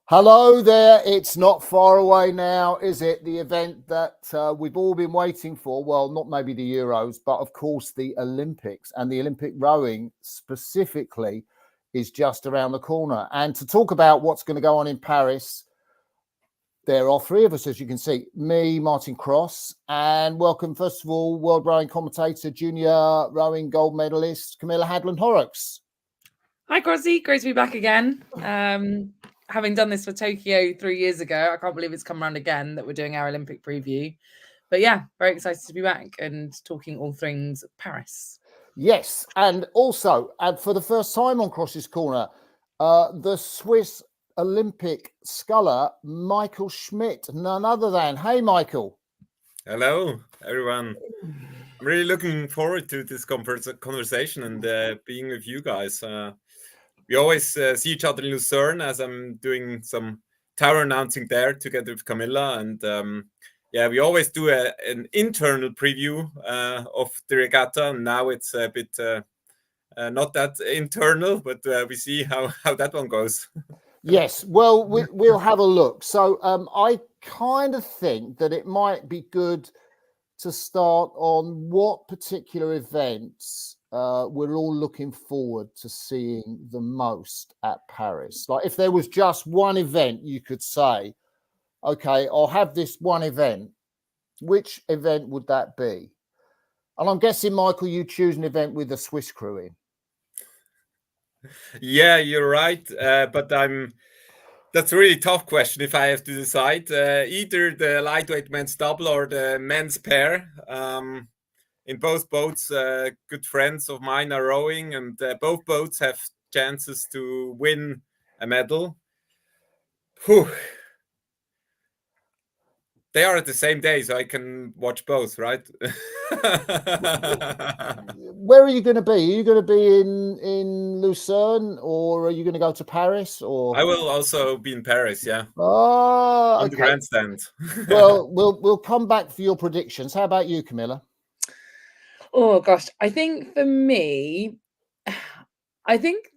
Hello there. It's not far away now, is it? The event that we've all been waiting for. Well, not maybe the Euros, but of course the Olympics, and the Olympic rowing specifically is just around the corner. And to talk about what's going to go on in Paris, there are three of us, as you can see, me, Martin Cross, and welcome, first of all, world rowing commentator, junior rowing gold medalist, Camilla Hadland Horrocks. Hi, Crossy. Great to be back again. Having done this for Tokyo 3 years ago, I can't believe it's come around again that we're doing our Olympic preview. But yeah, very excited to be back and talking all things Paris. Yes, and also, and for the first time on Crossy's Corner, the Swiss Olympic sculler, Michael Schmid, none other than. Hey, Michael. Hello, everyone. I'm really looking forward to this conversation and being with you guys. We always see each other in Lucerne as I'm doing some tower announcing there together with Camilla. And yeah, we always do an internal preview of the regatta. And now it's a bit not that internal, but we see how that one goes. Yes, well, we'll have a look. So I kind of think that it might be good to start on what particular events we're all looking forward to seeing the most at Paris. Like if there was just one event you could say, okay, I'll have this one event, which event would that be? And I'm guessing, Michael, you choose an event with the Swiss crew in. Yeah, you're right. But that's a really tough question if I have to decide. Either the lightweight men's double or the men's pair. In both boats, good friends of mine are rowing, and both boats have chances to win a medal. Whew. They are at the same day, so I can watch both, right? Where are you going to be? Are you going to be in Lucerne, or are you going to go to Paris? Or I will also be in Paris, yeah. Oh, on the grandstand. Well, we'll come back for your predictions. How about you, Camilla? Oh gosh, I think for me, I think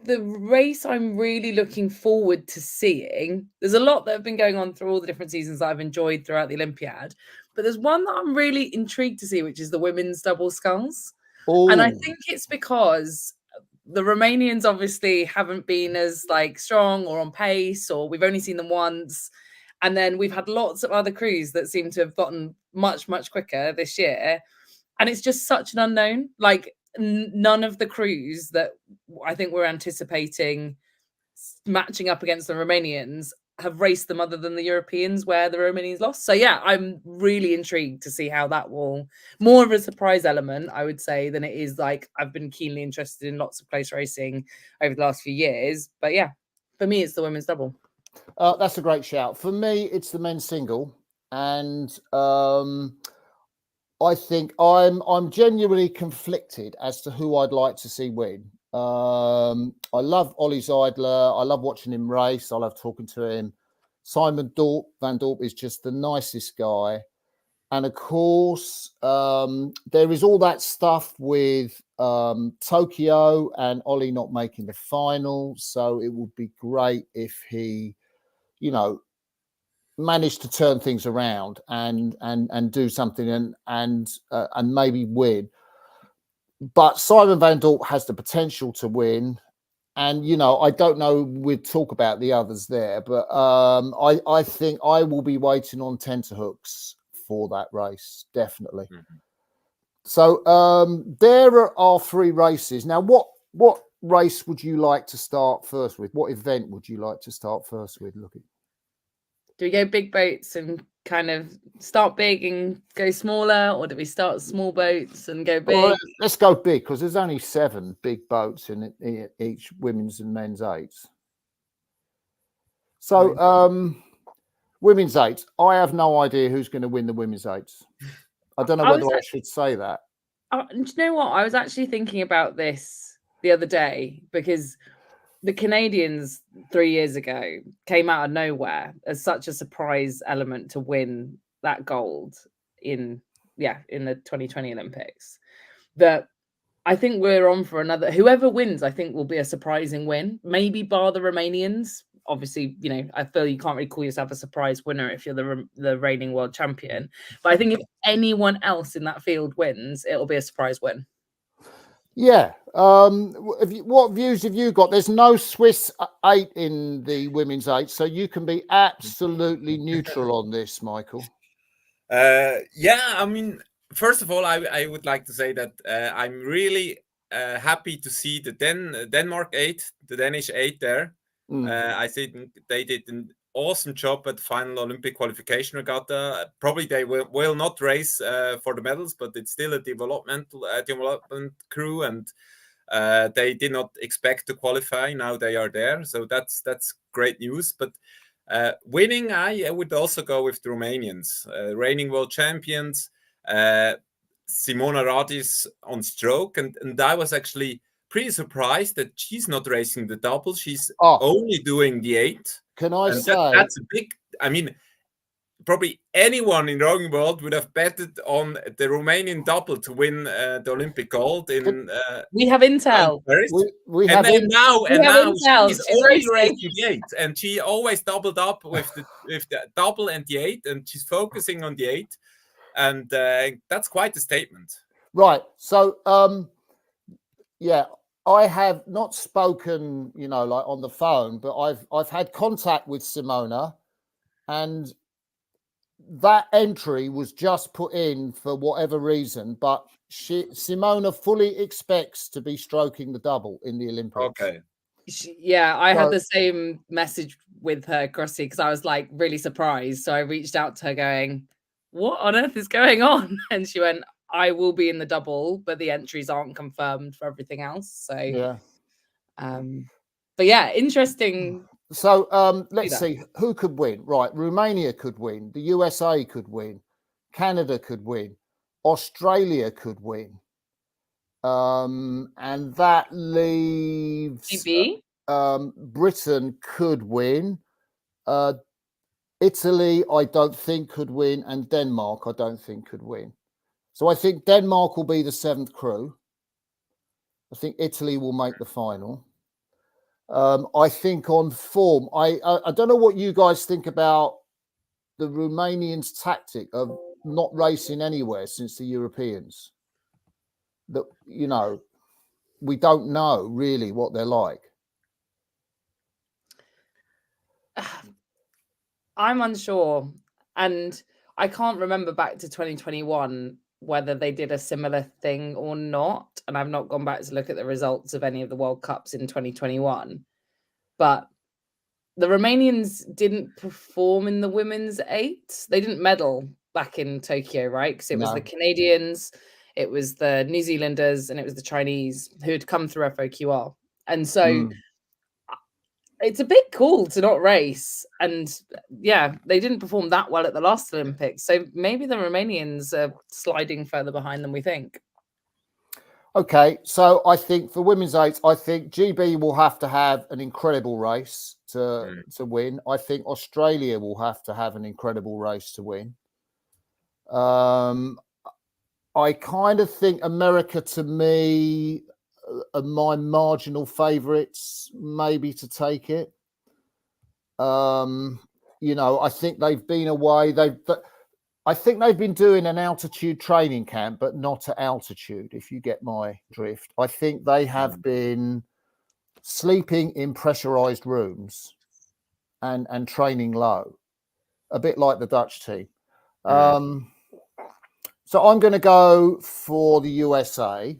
the race I'm really looking forward to seeing, there's a lot that have been going on through all the different seasons that I've enjoyed throughout the Olympiad, but there's one that I'm really intrigued to see, which is the women's double sculls. Ooh. And I think it's because the Romanians obviously haven't been as like strong or on pace, or we've only seen them once. And then we've had lots of other crews that seem to have gotten much, much quicker this year. And it's just such an unknown. Like none of the crews that I think we're anticipating matching up against the Romanians have raced them other than the Europeans where the Romanians lost. So yeah, I'm really intrigued to see how that will, more of a surprise element, I would say, than it is like I've been keenly interested in lots of close racing over the last few years. But yeah, for me, it's the women's double. That's a great shout. For me, it's the men's single. And I think I'm genuinely conflicted as to who I'd like to see win. I love Ollie Zeidler. I love watching him race. I love talking to him. Simon Van Dorp is just the nicest guy. And of course, there is all that stuff with Tokyo and Ollie not making the final. So it would be great if he, managed to turn things around and do something and maybe win. But Simon Van Dorp has the potential to win. And, I don't know, we'll talk about the others there, but I think I will be waiting on tenterhooks for that race, definitely. Mm-hmm. So there are three races. Now, what race would you like to start first with? What event would you like to start first with, looking? Do we go big boats and kind of start big and go smaller, or do we start small boats and go big? Well, let's go big, because there's only 7 big boats in each women's and men's eights. So women's eights, I have no idea who's going to win the women's eights. I don't know whether I should say that. Do you know what? I was actually thinking about this the other day, because the Canadians 3 years ago came out of nowhere as such a surprise element to win that gold in the 2020 Olympics, that I think we're on for another. Whoever wins, I think, will be a surprising win. Maybe bar the Romanians. obviously, you know, I feel you can't really call yourself a surprise winner if you're the reigning world champion. But I think if anyone else in that field wins, it'll be a surprise win. Yeah. What views have you got? There's no Swiss 8 in the women's 8, so you can be absolutely neutral on this, Michael. Yeah, I mean, first of all, I would like to say that I'm really happy to see the Denmark 8, the Danish 8 there. I think they did an awesome job at the final Olympic qualification regatta. Probably they will not race for the medals, but it's still a development crew, and they did not expect to qualify. Now they are there, so that's great news. But winning, I would also go with the Romanians, reigning world champions, Simona Radis on stroke, and I was actually pretty surprised that she's not racing the double. She's only doing the 8. Can I say that's a big? I mean, probably anyone in the rowing world would have betted on the Romanian double to win the Olympic gold. We have intel. We have now intel. She's only racing the 8, and she always doubled up with the double and the 8, and she's focusing on the 8, and that's quite a statement. Right. So, yeah, I have not spoken, you know, like on the phone, but I've had contact with Simona, and that entry was just put in for whatever reason, but Simona fully expects to be stroking the double in the Olympics. Okay. Yeah, I had the same message with her, Crossy, because I was like really surprised. So I reached out to her going, what on earth is going on? And she went, I will be in the double, but the entries aren't confirmed for everything else. So yeah. But yeah, interesting. So let's see who could win. Right, Romania could win, the USA could win, Canada could win, Australia could win, and that leaves GB. Britain could win, Italy I don't think could win, and Denmark I don't think could win. So I think Denmark will be the 7th crew. I think Italy will make the final. I think on form, I don't know what you guys think about the Romanians' tactic of not racing anywhere since the Europeans. That, you know, we don't know really what they're like. I'm unsure, and I can't remember back to 2021 whether they did a similar thing or not, and I've not gone back to look at the results of any of the World Cups in 2021, but the Romanians didn't perform in the women's 8. They didn't medal back in Tokyo, right? Because it was the Canadians, it was the New Zealanders, and it was the Chinese who had come through FOQR. And so it's a big call to not race. And yeah, they didn't perform that well at the last Olympics. So maybe the Romanians are sliding further behind than we think. Okay, so I think for women's 8, I think GB will have to have an incredible race to win. I think Australia will have to have an incredible race to win. I kind of think America, to me, are my marginal favourites maybe to take it. You know, I think they've been away. I think they've been doing an altitude training camp, but not at altitude, if you get my drift. I think they have been sleeping in pressurised rooms and training low, a bit like the Dutch team. So I'm going to go for the USA,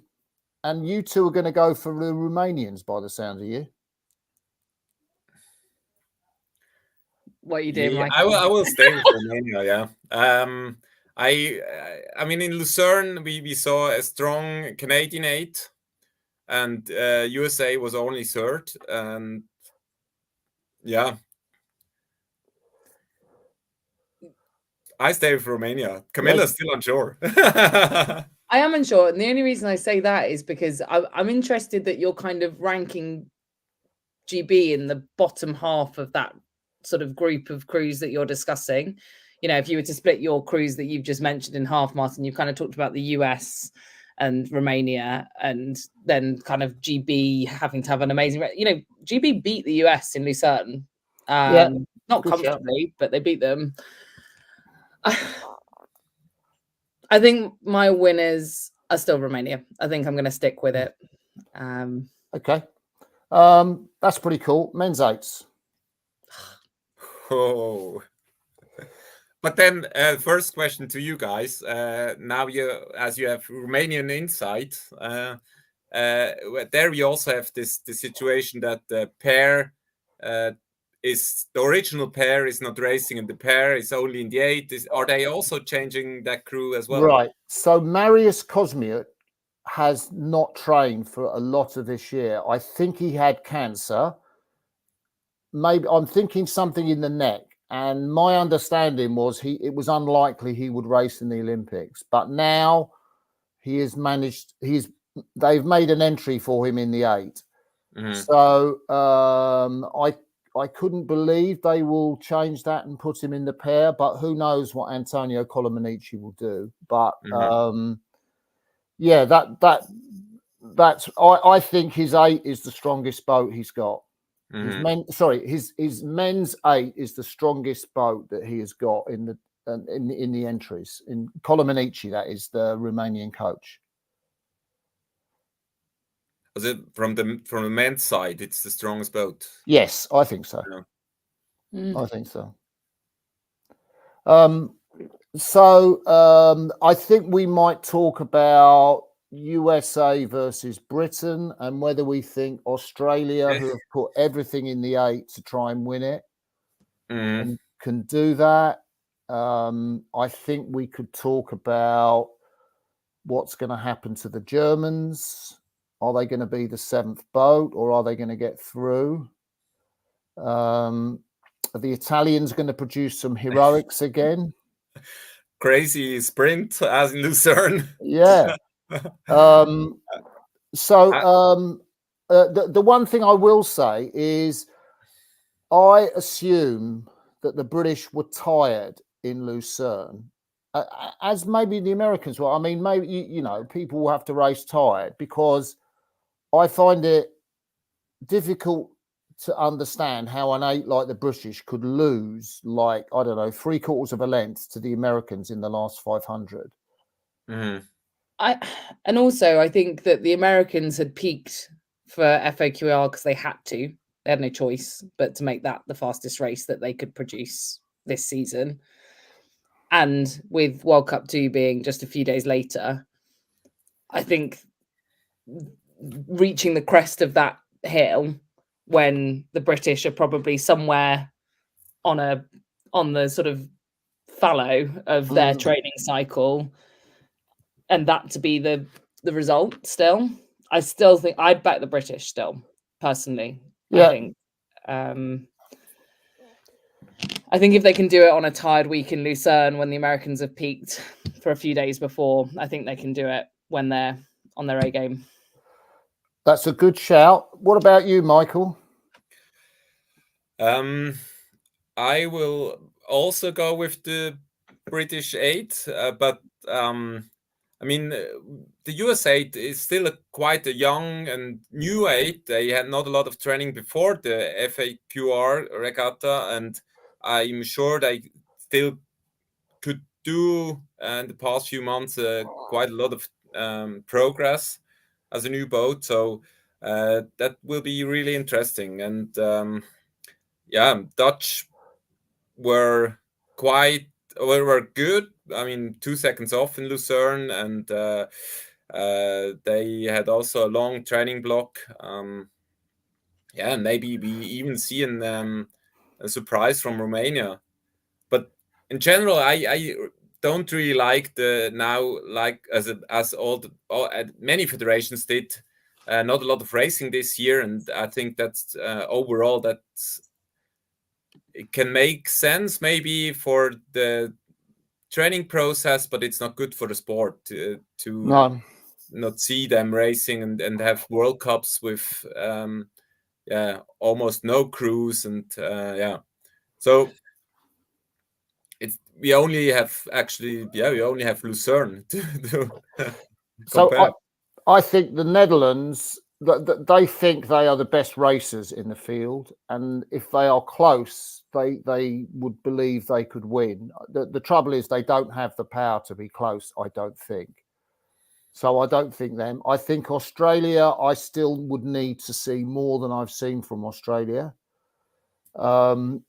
and you two are going to go for the Romanians by the sound of you. What you doing, Mike? I will stay with Romania. Yeah. I mean, in Lucerne we saw a strong Canadian 8, and USA was only 3rd. And yeah, I stay with Romania. Camilla's still unsure. I am unsure, and the only reason I say that is because I'm interested that you're kind of ranking GB in the bottom half of that sort of group of crews that you're discussing. You know, if you were to split your crews that you've just mentioned in half, Martin, you kind of talked about the US and Romania, and then kind of GB having to have an amazing, you know, GB beat the US in Lucerne Not good shout. comfortably, but they beat them. I think my winners are still Romania. I think I'm going to stick with it. Okay. That's pretty cool. Men's eights. Oh. But then, first question to you guys. Now, as you have Romanian insight, there we also have this situation that the pair is the original pair is not racing, and the pair is only in the 8. Are they also changing that crew as well? Right. So Marius Kosmiuk has not trained for a lot of this year. I think he had cancer. Maybe I'm thinking something in the neck. And my understanding was it was unlikely he would race in the Olympics. But now he has managed. They've made an entry for him in the 8. So I couldn't believe they will change that and put him in the pair. But who knows what Antonio Colomanici will do? But yeah, that's I think his 8 is the strongest boat he's got. His men's 8 is the strongest boat that he has got in the entries. In Colomanici, that is the Romanian coach. Was it from the men's side? It's the strongest boat. Yes, I think so. Yeah. I think so. I think we might talk about USA versus Britain and whether we think Australia, who have put everything in the 8 to try and win it, and can do that. I think we could talk about what's going to happen to the Germans. Are they going to be the 7th boat, or are they going to get through? Are the Italians going to produce some heroics again? Crazy sprint as in Lucerne. Yeah. The one thing I will say is I assume that the British were tired in Lucerne, as maybe the Americans were. I mean, maybe, you know, people will have to race tired, because I find it difficult to understand how an 8 like the British could lose, like, I don't know, 3/4 of a length to the Americans in the last 500. And also, I think that the Americans had peaked for FOQR because they had to. They had no choice but to make that the fastest race that they could produce this season. And with World Cup 2 being just a few days later, I think reaching the crest of that hill when the British are probably somewhere on the sort of fallow of their training cycle, and that to be the result still, I still think I'd back the British still, personally. Yeah. I think if they can do it on a tired week in Lucerne when the Americans have peaked for a few days before, I think they can do it when they're on their A game. That's a good shout. What about you, Michael? I will also go with the British 8, but I mean, the US 8 is still quite a young and new 8. They had not a lot of training before the FAQR regatta, and I'm sure they still could do in the past few months quite a lot of progress as a new boat. So that will be really interesting. And Dutch were good. I mean, 2 seconds off in Lucerne, and they had also a long training block. Maybe we even see a surprise from Romania. But in general, I don't really like as many federations did. Not a lot of racing this year, and I think that's overall it can make sense maybe for the training process, but it's not good for the sport to not see them racing and have World Cups with almost no crews, and so we only have Lucerne to so I think the Netherlands they think they are the best racers in the field, and if they are close, they would believe they could win. The trouble is they don't have the power to be close, I don't think. So I don't think them. I think Australia, I still would need to see more than I've seen from Australia. I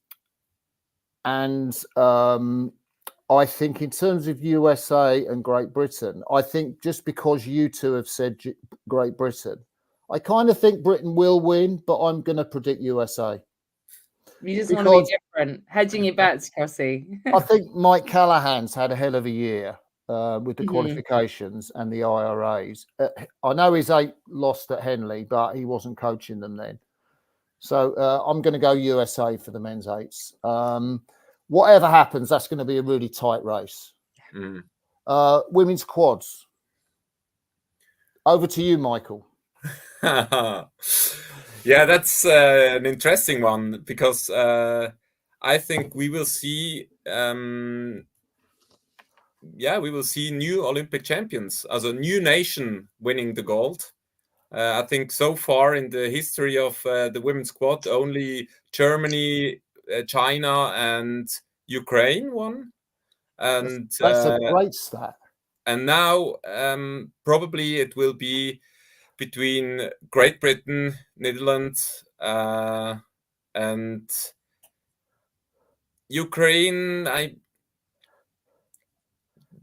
think in terms of USA and Great Britain, I think just because you two have said Great Britain, I kind of think Britain will win, but I'm going to predict USA. You just want to be different, hedging your bets, Crossy. I think Mike Callahan's had a hell of a year with the qualifications and the IRAs. I know he's lost at Henley, but he wasn't coaching them then. So I'm going to go USA for the men's eights. Whatever happens, that's going to be a really tight race. Women's quads. Over to you, Michael. Yeah, that's an interesting one because I think we will see. We will see new Olympic champions, as a new nation winning the gold. I think so far in the history of the women's quad, only Germany, China, and Ukraine won. And that's a great stat. And now probably it will be between Great Britain, Netherlands, and Ukraine.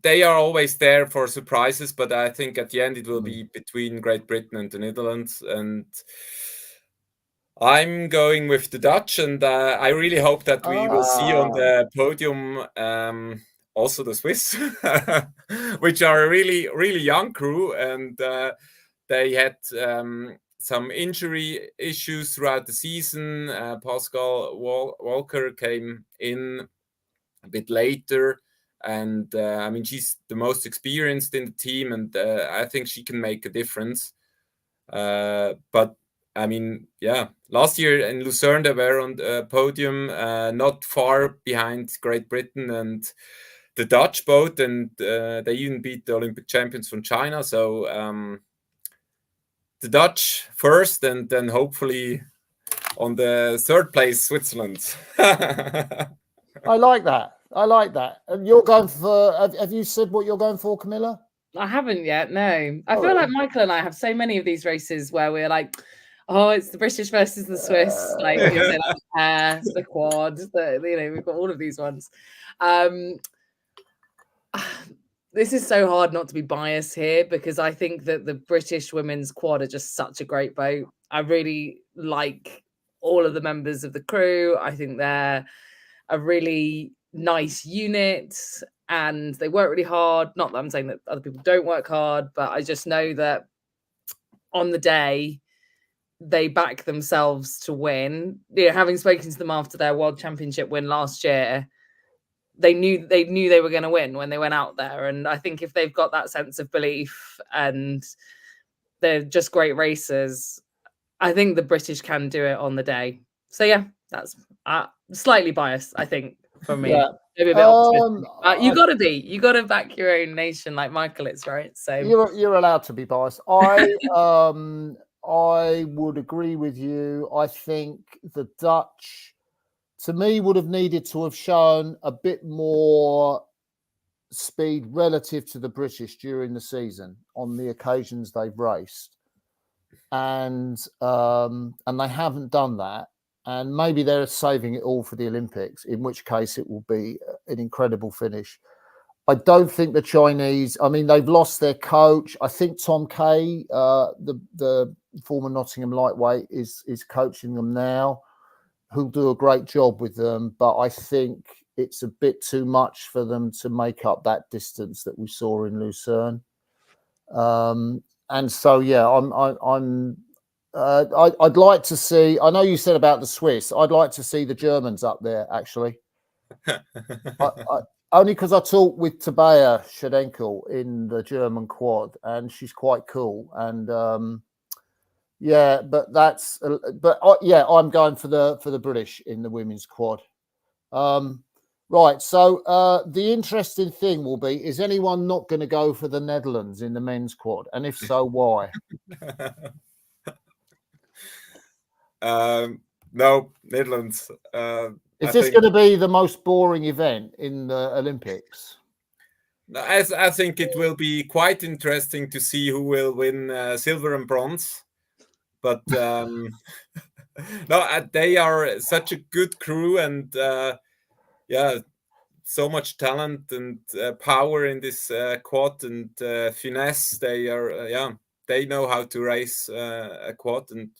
They are always there for surprises, but I think at the end it will be between Great Britain and the Netherlands. And I'm going with the Dutch, and I really hope that we will see on the podium also the Swiss, which are a really, really young crew. And they had some injury issues throughout the season. Pascal Walker came in a bit later. And I mean, she's the most experienced in the team, and I think she can make a difference. But I mean, yeah, last year in Lucerne, they were on the podium, not far behind Great Britain and the Dutch boat, and they even beat the Olympic champions from China. So the Dutch first, and then hopefully on the third place, Switzerland. I like that. And you're going for, have you said what you're going for, Camilla? I haven't yet, no. I feel like Michael and I have so many of these races where we're like, oh, it's the British versus the Swiss, like you say, like the pair, the quad, we've got all of these ones. This is so hard not to be biased here, because I think that the British women's quad are just such a great boat. I really like all of the members of the crew. I think they're a really nice unit and they work really hard. Not that I'm saying that other people don't work hard, but I just know that on the day they back themselves to win. Having spoken to them after their World Championship win last year, they knew they were going to win when they went out there. And I think if they've got that sense of belief and they're just great racers, I think the British can do it on the day. So yeah, that's slightly biased, I think, for me. Yeah. Maybe a bit optimistic. You got to back your own nation, like Michael is, right? So you're allowed to be biased. I would agree with you. I think the Dutch, to me, would have needed to have shown a bit more speed relative to the British during the season on the occasions they've raced, and they haven't done that. And maybe they're saving it all for the Olympics, in which case it will be an incredible finish. I don't think the Chinese, I mean, they've lost their coach. I think Tom Kay, the former Nottingham lightweight, is coaching them now, who'll do a great job with them. But I think it's a bit too much for them to make up that distance that we saw in Lucerne. And so, yeah, I'd like to see, I know you said about the Swiss, I'd like to see the Germans up there, actually. Only because I talked with Tabea Shadenko in the German quad, and she's quite cool. And I'm going for the British in the women's quad. Right. So the interesting thing will be, is anyone not going to go for the Netherlands in the men's quad? And if so, why? No, Netherlands. Is this going to be the most boring event in the Olympics? I think it will be quite interesting to see who will win silver and bronze. But no, they are such a good crew, and yeah, so much talent and power in this quad and finesse. They are, they know how to race a quad, and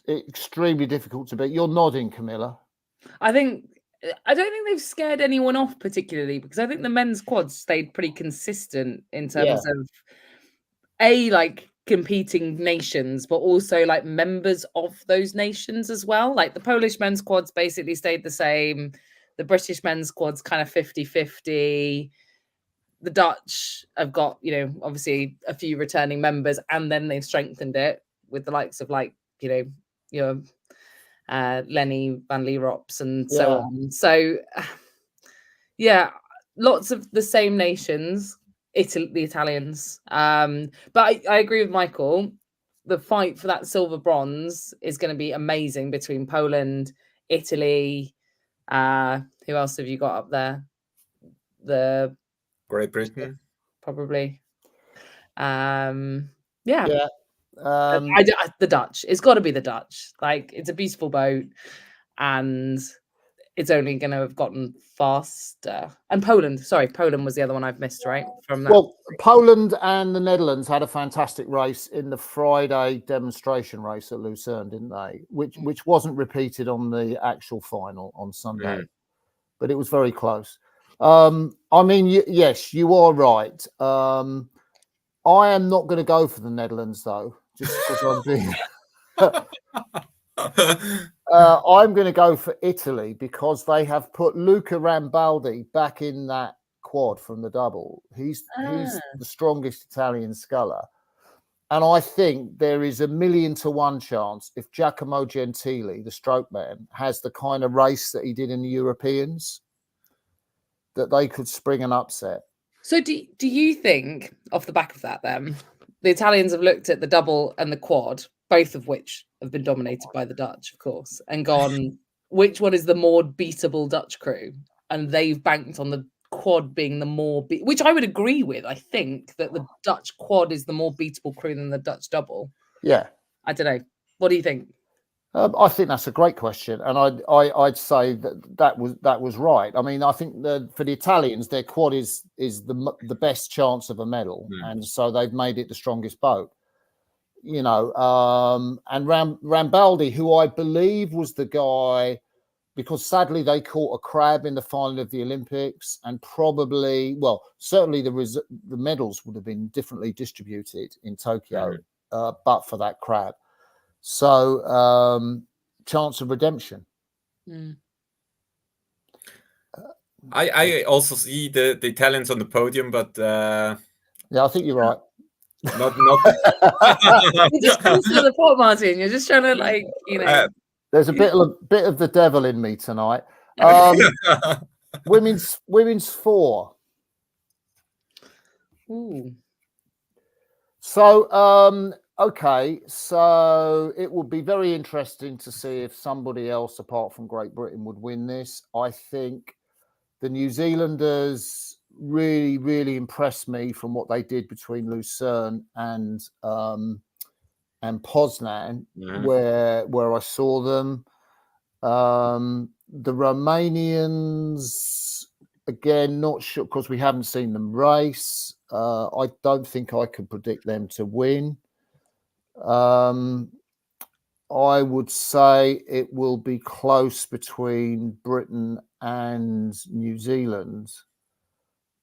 extremely difficult to beat. You're nodding, Camilla. I don't think they've scared anyone off particularly, because I think the men's quads stayed pretty consistent in terms of like competing nations, but also like members of those nations as well. Like the Polish men's quads basically stayed the same. The British men's quads kind of 50-50. The Dutch have got, obviously a few returning members, and then they've strengthened it with the likes of like, your Lenny van Leerops and so on. So yeah, lots of the same nations, the Italians. But I agree with Michael. The fight for that silver bronze is going to be amazing between Poland, Italy. Who else have you got up there? The Great Britain, probably. The Dutch. It's got to be the Dutch. Like, it's a beautiful boat, and it's only going to have gotten faster. And Poland was the other one I've missed, right? From that. Well, Poland and the Netherlands had a fantastic race in the Friday demonstration race at Lucerne, didn't they? Which wasn't repeated on the actual final on Sunday, but it was very close. I mean, yes, you are right. I am not going to go for the Netherlands, though, just because I'm being... I'm going to go for Italy, because they have put Luca Rambaldi back in that quad from the double. He's the strongest Italian sculler. And I think there is 1,000,000 to 1 chance, if Giacomo Gentili, the stroke man, has the kind of race that he did in the Europeans, that they could spring an upset. So do you think, off the back of that then, the Italians have looked at the double and the quad, both of which have been dominated by the Dutch, of course, and gone, which one is the more beatable Dutch crew? And they've banked on the quad being the more, which I would agree with. I think that the Dutch quad is the more beatable crew than the Dutch double. Yeah. I don't know. What do you think? I think that's a great question, and I'd say that was right. I mean, I think for the Italians, their quad is the best chance of a medal, and so they've made it the strongest boat. And Rambaldi, who I believe was the guy, because sadly they caught a crab in the final of the Olympics, and certainly the medals would have been differently distributed in Tokyo, but for that crab. So, chance of redemption. I also see the Italians on the podium, but yeah, I think you're right. Not. You just answer the pot, Martin. You're just trying to There's a bit of the devil in me tonight. Women's 4. Ooh. So, okay, so it would be very interesting to see if somebody else apart from Great Britain would win this. I think the New Zealanders really, really impressed me from what they did between Lucerne and Poznan, where I saw them. The Romanians, again, not sure, because we haven't seen them race. I don't think I could predict them to win. I would say it will be close between Britain and New Zealand.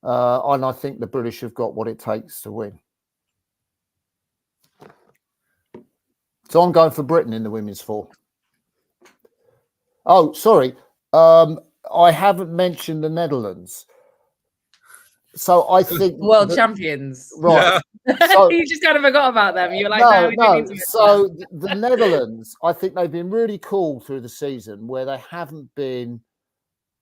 And I think the British have got what it takes to win. So I'm going for Britain in the women's 4. Oh, sorry. I haven't mentioned the Netherlands. So I think world champions, right? Yeah. So, you just kind of forgot about them. You're like, no. So the Netherlands, I think they've been really cool through the season, where they haven't been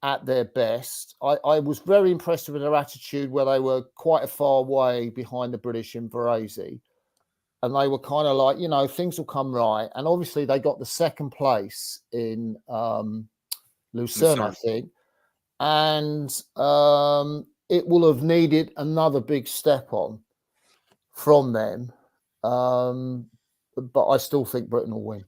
at their best. I was very impressed with their attitude, where they were quite a far way behind the British in Varese, and they were kind of like, things will come right. And obviously they got the second place in Lucerne, I think. And it will have needed another big step on from them. But I still think Britain will win.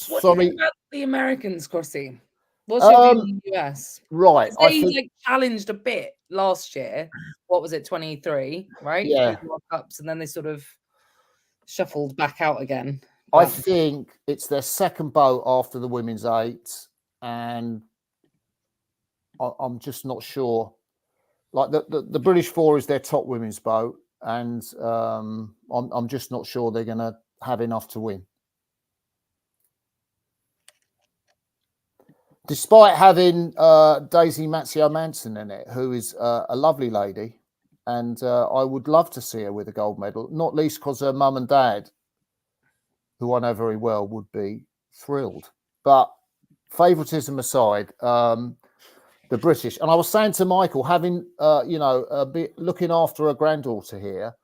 What do you think about the Americans, Crossy? What's your view on the US? Right. They challenged a bit last year. What was it, 23, right? Yeah. The World Cups, and then they sort of shuffled back out again. I think it's their second boat after the women's 8, and I'm just not sure. Like the British 4 is their top women's boat, and I'm just not sure they're going to have enough to win. Despite having Daisy Mazzio-Manson in it, who is a lovely lady, and I would love to see her with a gold medal, not least because her mum and dad, who I know very well, would be thrilled. But favouritism aside, the British, and I was saying to Michael, having a bit looking after a granddaughter here,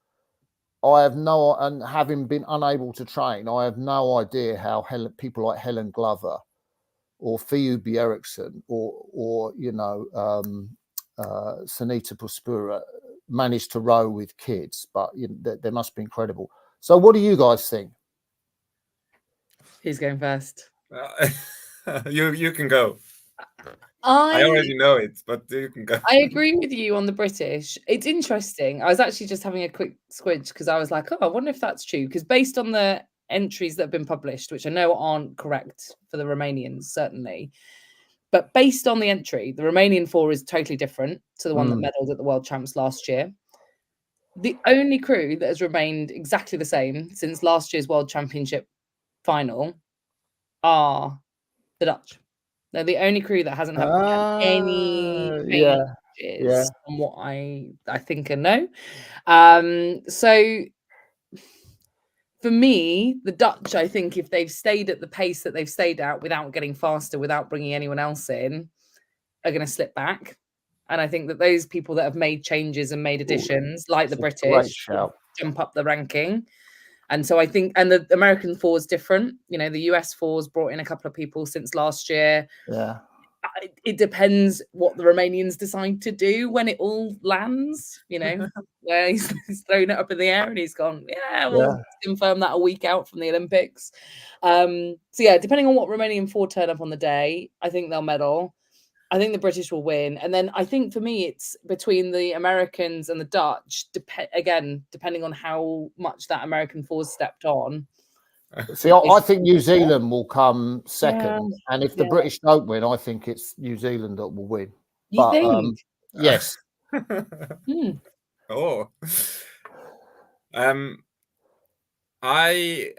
and having been unable to train, I have no idea how people like Helen Glover or Phoebe Eriksson or Sunita Puspura managed to row with kids, but they must be incredible. So what do you guys think? Who's going first? You can go. I already know it, but you can go. I agree with you on the British. It's interesting. I was actually just having a quick squidge because I was like, I wonder if that's true. Because based on the entries that have been published, which I know aren't correct for the Romanians, certainly, but based on the entry, the Romanian 4 is totally different to the one that medalled at the World Champs last year. The only crew that has remained exactly the same since last year's World Championship final are the Dutch. They're the only crew that hasn't had any changes from what I think and know. So for me, the Dutch, I think if they've stayed at the pace that they've stayed at without getting faster, without bringing anyone else in, are going to slip back. And I think that those people that have made changes and made additions, like the British, jump up the ranking. And so I think, and the American 4 is different. The US 4's brought in a couple of people since last year. Yeah. It depends what the Romanians decide to do when it all lands, where he's thrown it up in the air and he's gone, we'll confirm that a week out from the Olympics. So depending on what Romanian 4 turn up on the day, I think they'll medal. I think the British will win. And then I think for me, it's between the Americans and the Dutch, depending on how much that American 4's stepped on. See, I think New Zealand will come second. And if the British don't win, I think it's New Zealand that will win. You think? Yes. Oh. I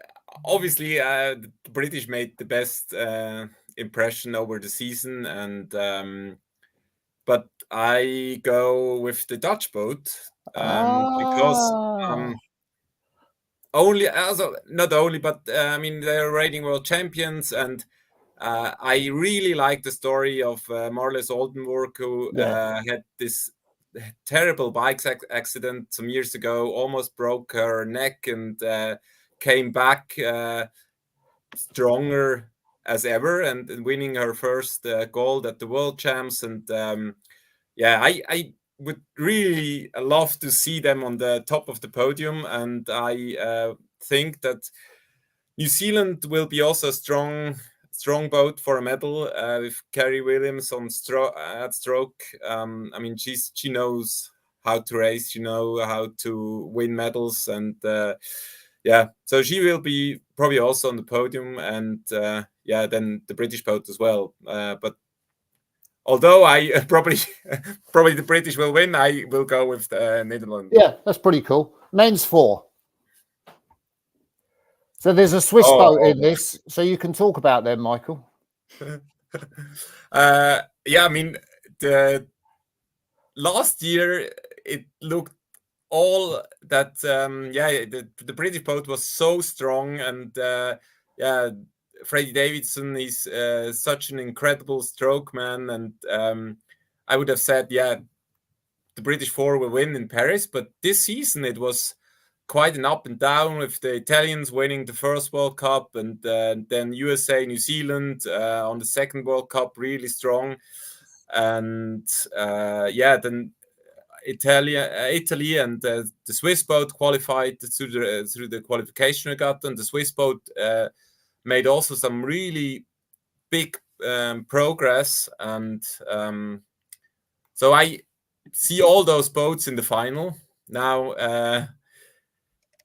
obviously the British made the best impression over the season, and but I go with the Dutch boat because not only, but they're reigning world champions, and I really like the story of Marlies Oldenburg, who had this terrible bike accident some years ago, almost broke her neck, and came back stronger as ever, and winning her first gold at the World Champs. And I would really love to see them on the top of the podium, and I think that New Zealand will be also a strong boat for a medal with Kerry Williams on at stroke. She knows how to race, how to win medals, and so she will be probably also on the podium, and then the British boat as well. But although I probably the British will win, I will go with the Netherlands. Yeah, that's pretty cool. Men's 4. So there's a Swiss boat in this, so you can talk about them, Michael. The last year it looked all that the British boat was so strong, and Freddie Davidson is such an incredible stroke man, and I would have said the British 4 will win in Paris, but this season it was quite an up and down with the Italians winning the first World Cup, and then USA, New Zealand on the second World Cup, really strong. And then Italy and the Swiss boat qualified through the qualification regatta, and the Swiss boat made also some really big progress. And so I see all those boats in the final. Now,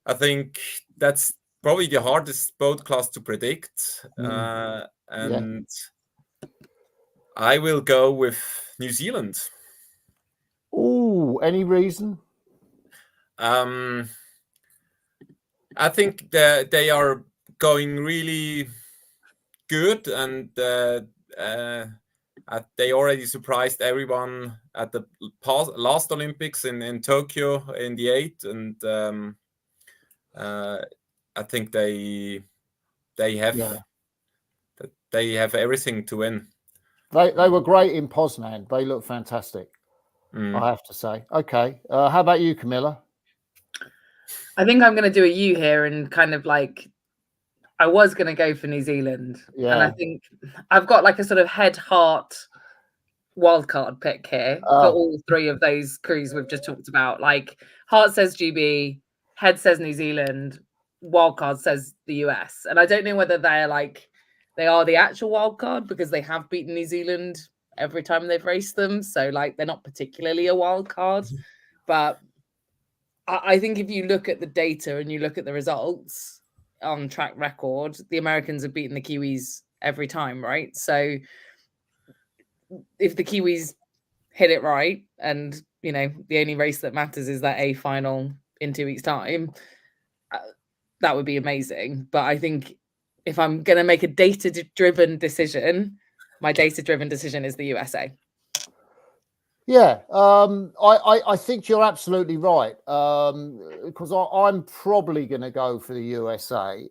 I think that's probably the hardest boat class to predict. And I will go with New Zealand. Oh, any reason? I think that they are going really good, and they already surprised everyone at the last Olympics in Tokyo in the 8, and I think they have everything to win. They were great in Poznan. They look fantastic, I have to say. Okay, how about you, Camilla? I think I'm going to do a U here, and kind of like, I was going to go for New Zealand, and I think I've got like a sort of heart wildcard pick here for all three of those crews we've just talked about. Like, heart says GB, head says New Zealand, wildcard says the US, and I don't know whether they are the actual wildcard because they have beaten New Zealand every time they've raced them, so like they're not particularly a wildcard. But I think if you look at the data and you look at the results on track record, the Americans have beaten the Kiwis every time, right? So if the Kiwis hit it right, and the only race that matters is that A final in 2 weeks' time, that would be amazing. But I think if I'm going to make a data-driven decision, my data-driven decision is the USA. Yeah, I think you're absolutely right, because I'm probably going to go for the USA.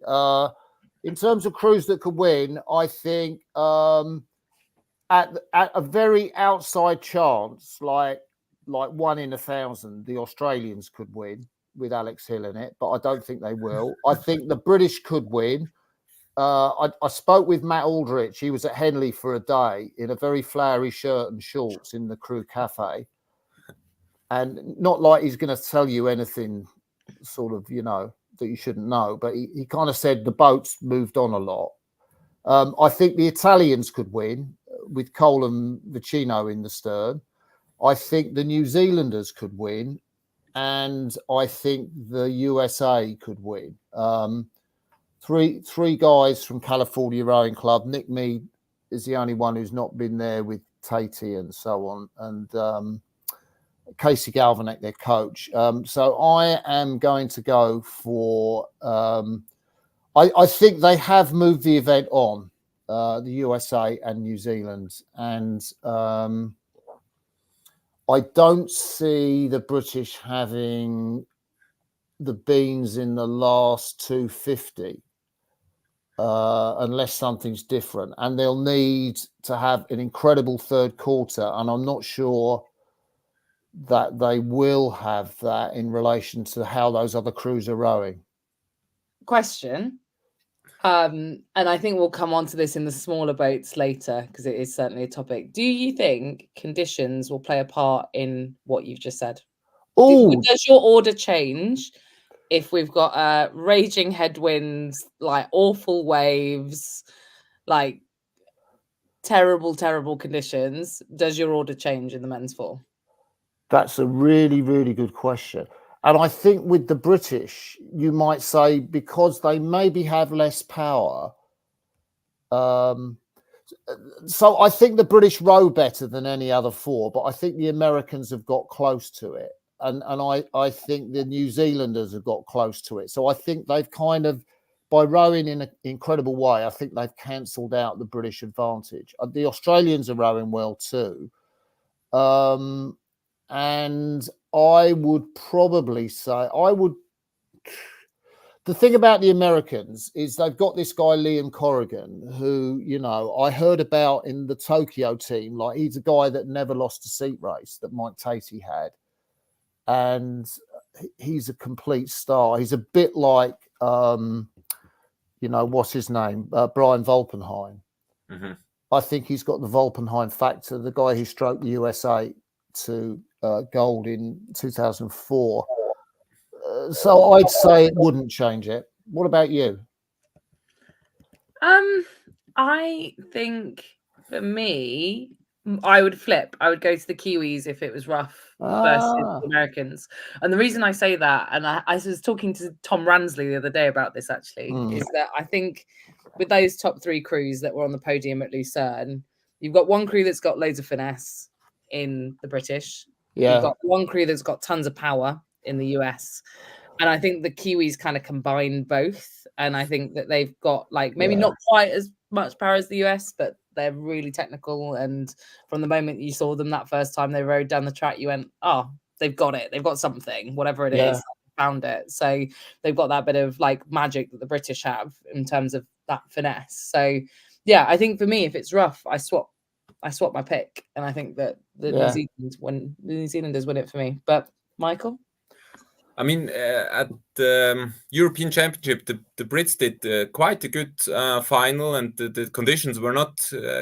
In terms of crews that could win, I think at a very outside chance, like 1 in 1,000, the Australians could win with Alex Hill in it, but I don't think they will. I think the British could win. I spoke with Matt Aldrich. He was at Henley for a day in a very flowery shirt and shorts in the crew cafe. And not like he's going to tell you anything sort of, that you shouldn't know. But he kind of said the boats moved on a lot. I think the Italians could win with Cole and Vicino in the stern. I think the New Zealanders could win. And I think the USA could win. Three guys from California Rowing Club. Nick Mead is the only one who's not been there with Tatey and so on, and Casey Galvanick, their coach. So I am going to go for. I think they have moved the event on, the USA and New Zealand, and I don't see the British having the beans in the last 250. Unless something's different, and they'll need to have an incredible third quarter, and I'm not sure that they will have that in relation to how those other crews are rowing. Question, and I think we'll come on to this in the smaller boats later because it is certainly a topic. Do you think conditions will play a part in what you've just said? Does your order change if we've got raging headwinds, like awful waves, like terrible conditions? Does your order change in the men's four? That's a really, really good question. And I think with the British, you might say because they maybe have less power. So I think the British row better than any other four, but I think the Americans have got close to it. And I think the New Zealanders have got close to it. So I think they've kind of, by rowing in an incredible way, I think they've cancelled out the British advantage. The Australians are rowing well too. And I would probably say, the thing about the Americans is they've got this guy, Liam Corrigan, who, I heard about in the Tokyo team. Like, he's a guy that never lost a seat race that Mike Tatey had. And he's a complete star. He's a bit like, what's his name? Brian Volpenheim. Mhm. I think he's got the Volpenheim factor, the guy who stroked the USA to gold in 2004. So I'd say it wouldn't change it. What about you? I think for me, I would flip. I would go to the Kiwis if it was rough versus the Americans. And the reason I say that, and I was talking to Tom Ransley the other day about this actually, is that I think with those top 3 crews that were on the podium at Lucerne, you've got one crew that's got loads of finesse in the British. Yeah. You've got one crew that's got tons of power in the US. And I think the Kiwis kind of combine both. And I think that they've got like maybe not quite as much power as the US, but they're really technical. And from the moment you saw them that first time they rode down the track, you went, oh, they've got it. They've got something, whatever it is, found it. So they've got that bit of like magic that the British have in terms of that finesse. So yeah, I think for me, if it's rough, I swap my pick. And I think that the New Zealanders win it for me. But Michael? I mean, at the European Championship, the Brits did quite a good final, and the conditions were not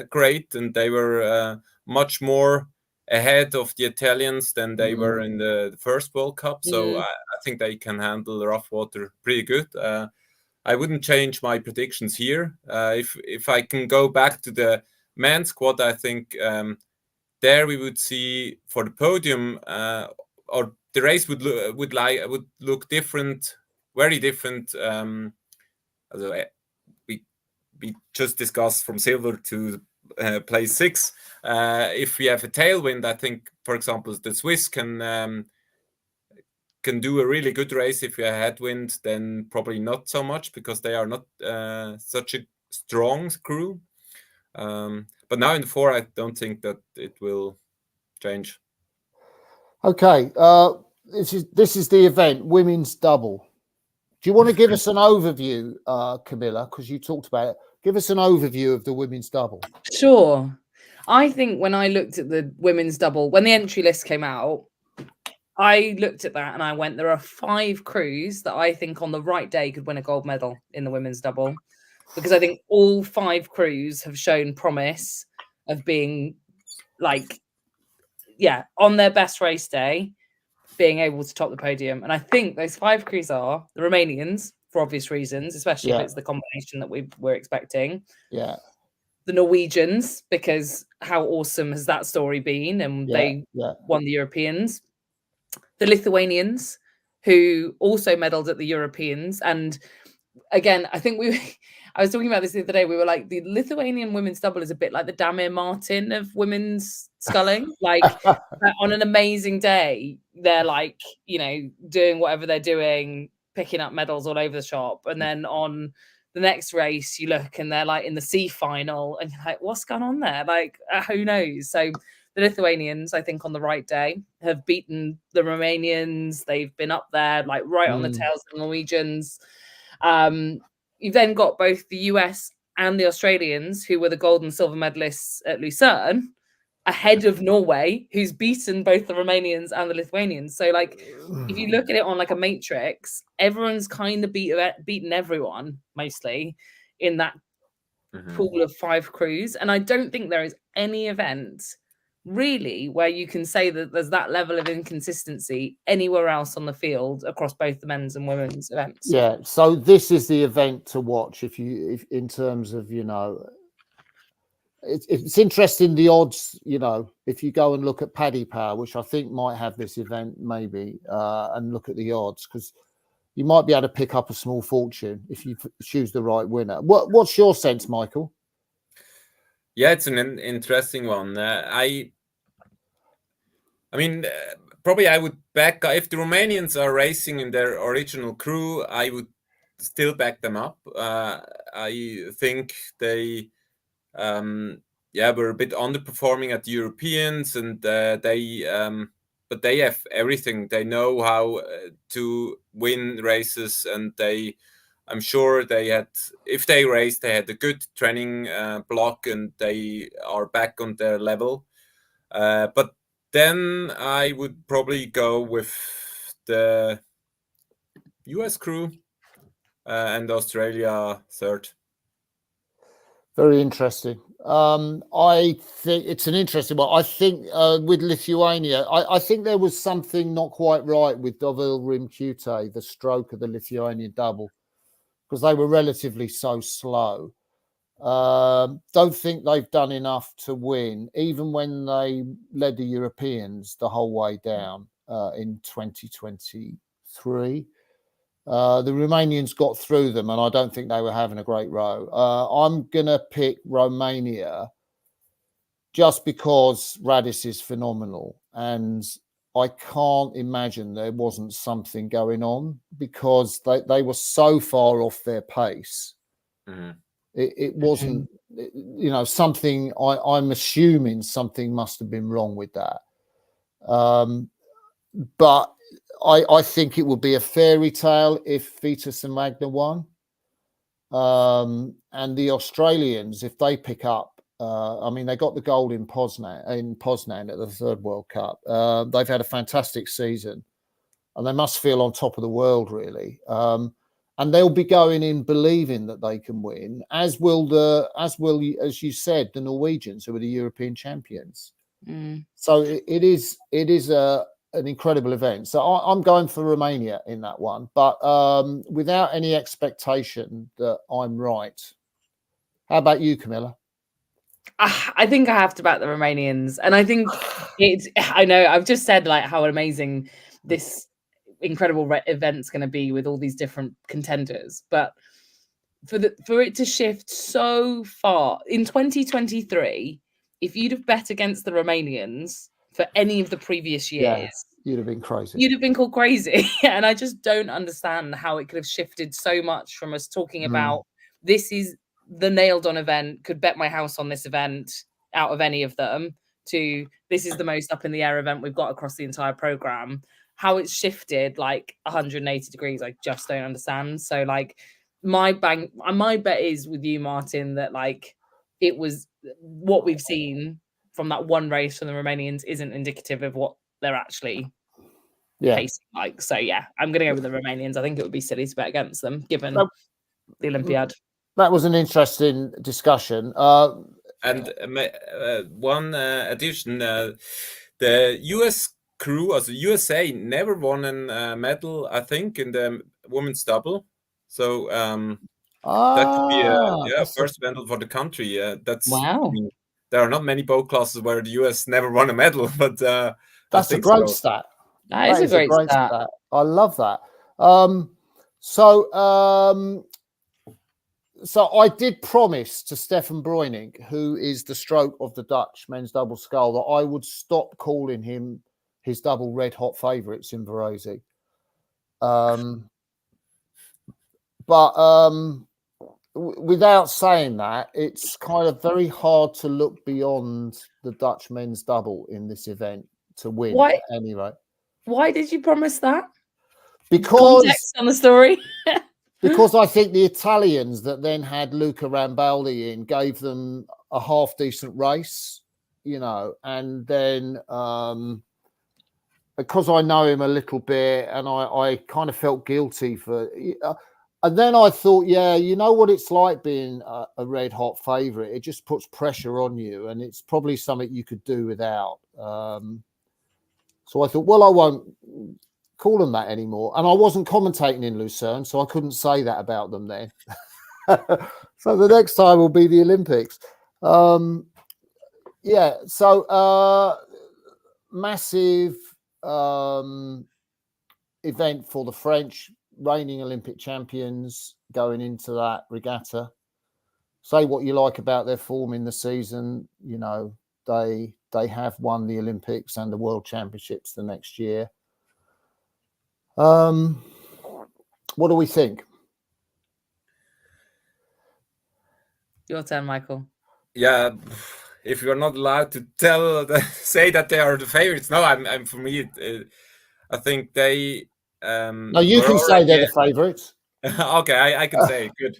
great, and they were much more ahead of the Italians than they were in the first World Cup. So I think they can handle the rough water pretty good. I wouldn't change my predictions here. If I can go back to the men's squad, I think there we would see for the podium or the race would look different, very different. We just discussed from silver to place 6. If we have a tailwind, I think, for example, the Swiss can do a really good race. If you have headwind, then probably not so much because they are not such a strong crew. But now in the 4, I don't think that it will change. Okay, this is the event, women's double. Do you want to give us an overview, Camilla? Because you talked about it. Give us an overview of the women's double. Sure. I think when I looked at the women's double, when the entry list came out, I looked at that and I went, there are 5 crews that I think on the right day could win a gold medal in the women's double. Because I think all 5 crews have shown promise of being like, on their best race day, being able to top the podium. And I think those 5 crews are the Romanians, for obvious reasons, especially if it's the combination that we're expecting. Yeah. The Norwegians, because how awesome has that story been? And they won the Europeans. The Lithuanians, who also medaled at the Europeans. And again, I think I was talking about this the other day. We were like, the Lithuanian women's double is a bit like the Damir Martin of women's sculling. Like on an amazing day, they're like, doing whatever they're doing, picking up medals all over the shop. And then on the next race, you look and they're like in the C final and you're like, what's going on there? Like, who knows? So the Lithuanians, I think on the right day, have beaten the Romanians. They've been up there, like right on the tails of the Norwegians. You've then got both the US and the Australians, who were the gold and silver medalists at Lucerne, ahead of Norway, who's beaten both the Romanians and the Lithuanians. So, like, if you look at it on like a matrix, everyone's kind of beaten everyone, mostly, in that pool of 5 crews. And I don't think there is any event really where you can say that there's that level of inconsistency anywhere else on the field across both the men's and women's events. Yeah, so this is the event to watch if in terms of it's interesting, the odds, if you go and look at Paddy Power, which I think might have this event maybe, and look at the odds, because you might be able to pick up a small fortune if you choose the right winner. What's your sense, Michael? Yeah, it's an interesting one. I mean, probably I would back, if the Romanians are racing in their original crew, I would still back them up. I think they, were a bit underperforming at the Europeans, and but they have everything. They know how to win races, and I'm sure if they raced, they had a good training block, and they are back on their level. But then I would probably go with the US crew, and Australia third. Very interesting. I think it's an interesting one. I think with Lithuania, I think there was something not quite right with Dovil Rimkute, the stroke of the Lithuanian double, because they were relatively so slow. Don't think they've done enough to win, even when they led the Europeans the whole way down in 2023. The Romanians got through them, and I don't think they were having a great row. I'm going to pick Romania just because Radis is phenomenal, and I can't imagine there wasn't something going on, because they were so far off their pace. Mm-hmm. It wasn't, something, I'm assuming something must have been wrong with that. But I think it would be a fairy tale if Vitas and Magna won. And the Australians, if they pick up, they got the gold in Poznan at the third World Cup. They've had a fantastic season, and they must feel on top of the world, really. And they'll be going in believing that they can win, as will, as you said, the Norwegians, who are the European champions. So it is an incredible event. So I'm going for Romania in that one, but without any expectation that I'm right. How about you, Camilla? I think I have to back the Romanians, and I think I know I've just said like how amazing this incredible event's going to be with all these different contenders, but for it to shift so far in 2023, if you'd have bet against the Romanians for any of the previous years, you'd have been crazy. You'd have been called crazy. And I just don't understand how it could have shifted so much from us talking about this is the nailed on event, could bet my house on this event out of any of them, to this is the most up in the air event we've got across the entire program. How it's shifted like 180 degrees, I just don't understand. So like my bet is with you, Martin, that like it was what we've seen from that one race from the Romanians isn't indicative of what they're actually pacing like. So yeah, I'm going to go with the Romanians. I think it would be silly to bet against them given the Olympiad. That was an interesting discussion. And one addition, the US crew, also USA, never won a medal, I think, in the women's double. So that could be a first medal for the country. That's wow. I mean, there are not many boat classes where the US never won a medal, but that's a great stat. That is a great stat. I love that. So I did promise to Stefan Breuning, who is the stroke of the Dutch men's double scull, that I would stop calling him his double red hot favourites in Varosi. But without saying that, it's kind of very hard to look beyond the Dutch men's double in this event to win. Why? At any rate. Why did you promise that? Because context on the story. Because I think the Italians that then had Luca Rambaldi in gave them a half decent race, and then because I know him a little bit, and I kind of felt guilty for. And then I thought, you know what it's like being a red hot favourite. It just puts pressure on you, and it's probably something you could do without. So I thought, well, I won't call them that anymore. And I wasn't commentating in Lucerne, so I couldn't say that about them then. So the next time will be the Olympics. Massive event for the French, reigning Olympic champions, going into that regatta. Say what you like about their form in the season, they have won the Olympics and the World Championships the next year. What do we think? Your turn, Michael. Yeah, if you're not allowed to say that they are the favorites, no, I'm for me. I think they. No, you can say they're the favorites. Okay, I can say good.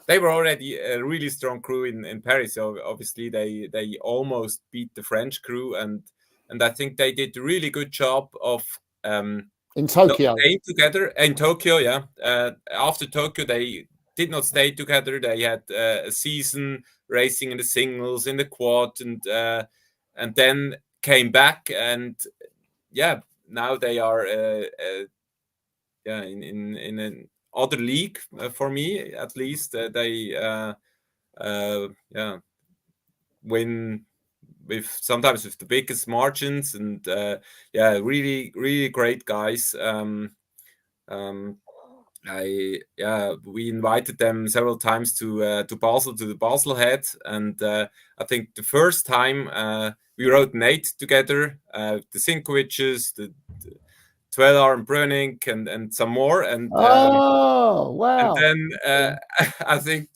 They were already a really strong crew in Paris, so obviously they almost beat the French crew, and I think they did a really good job of in Tokyo. Stayed together in Tokyo. Yeah, after Tokyo, they did not stay together. They had a season racing in the singles, in the quad, and then came back. And yeah, now they are in an other league for me at least. They win sometimes with the biggest margins, and really great guys. We invited them several times to Basel, to the Basel head, and I think the first time we rode an 8 together, the Sinkoviches, the Twelar and Bröning, and some more, and wow! And then I think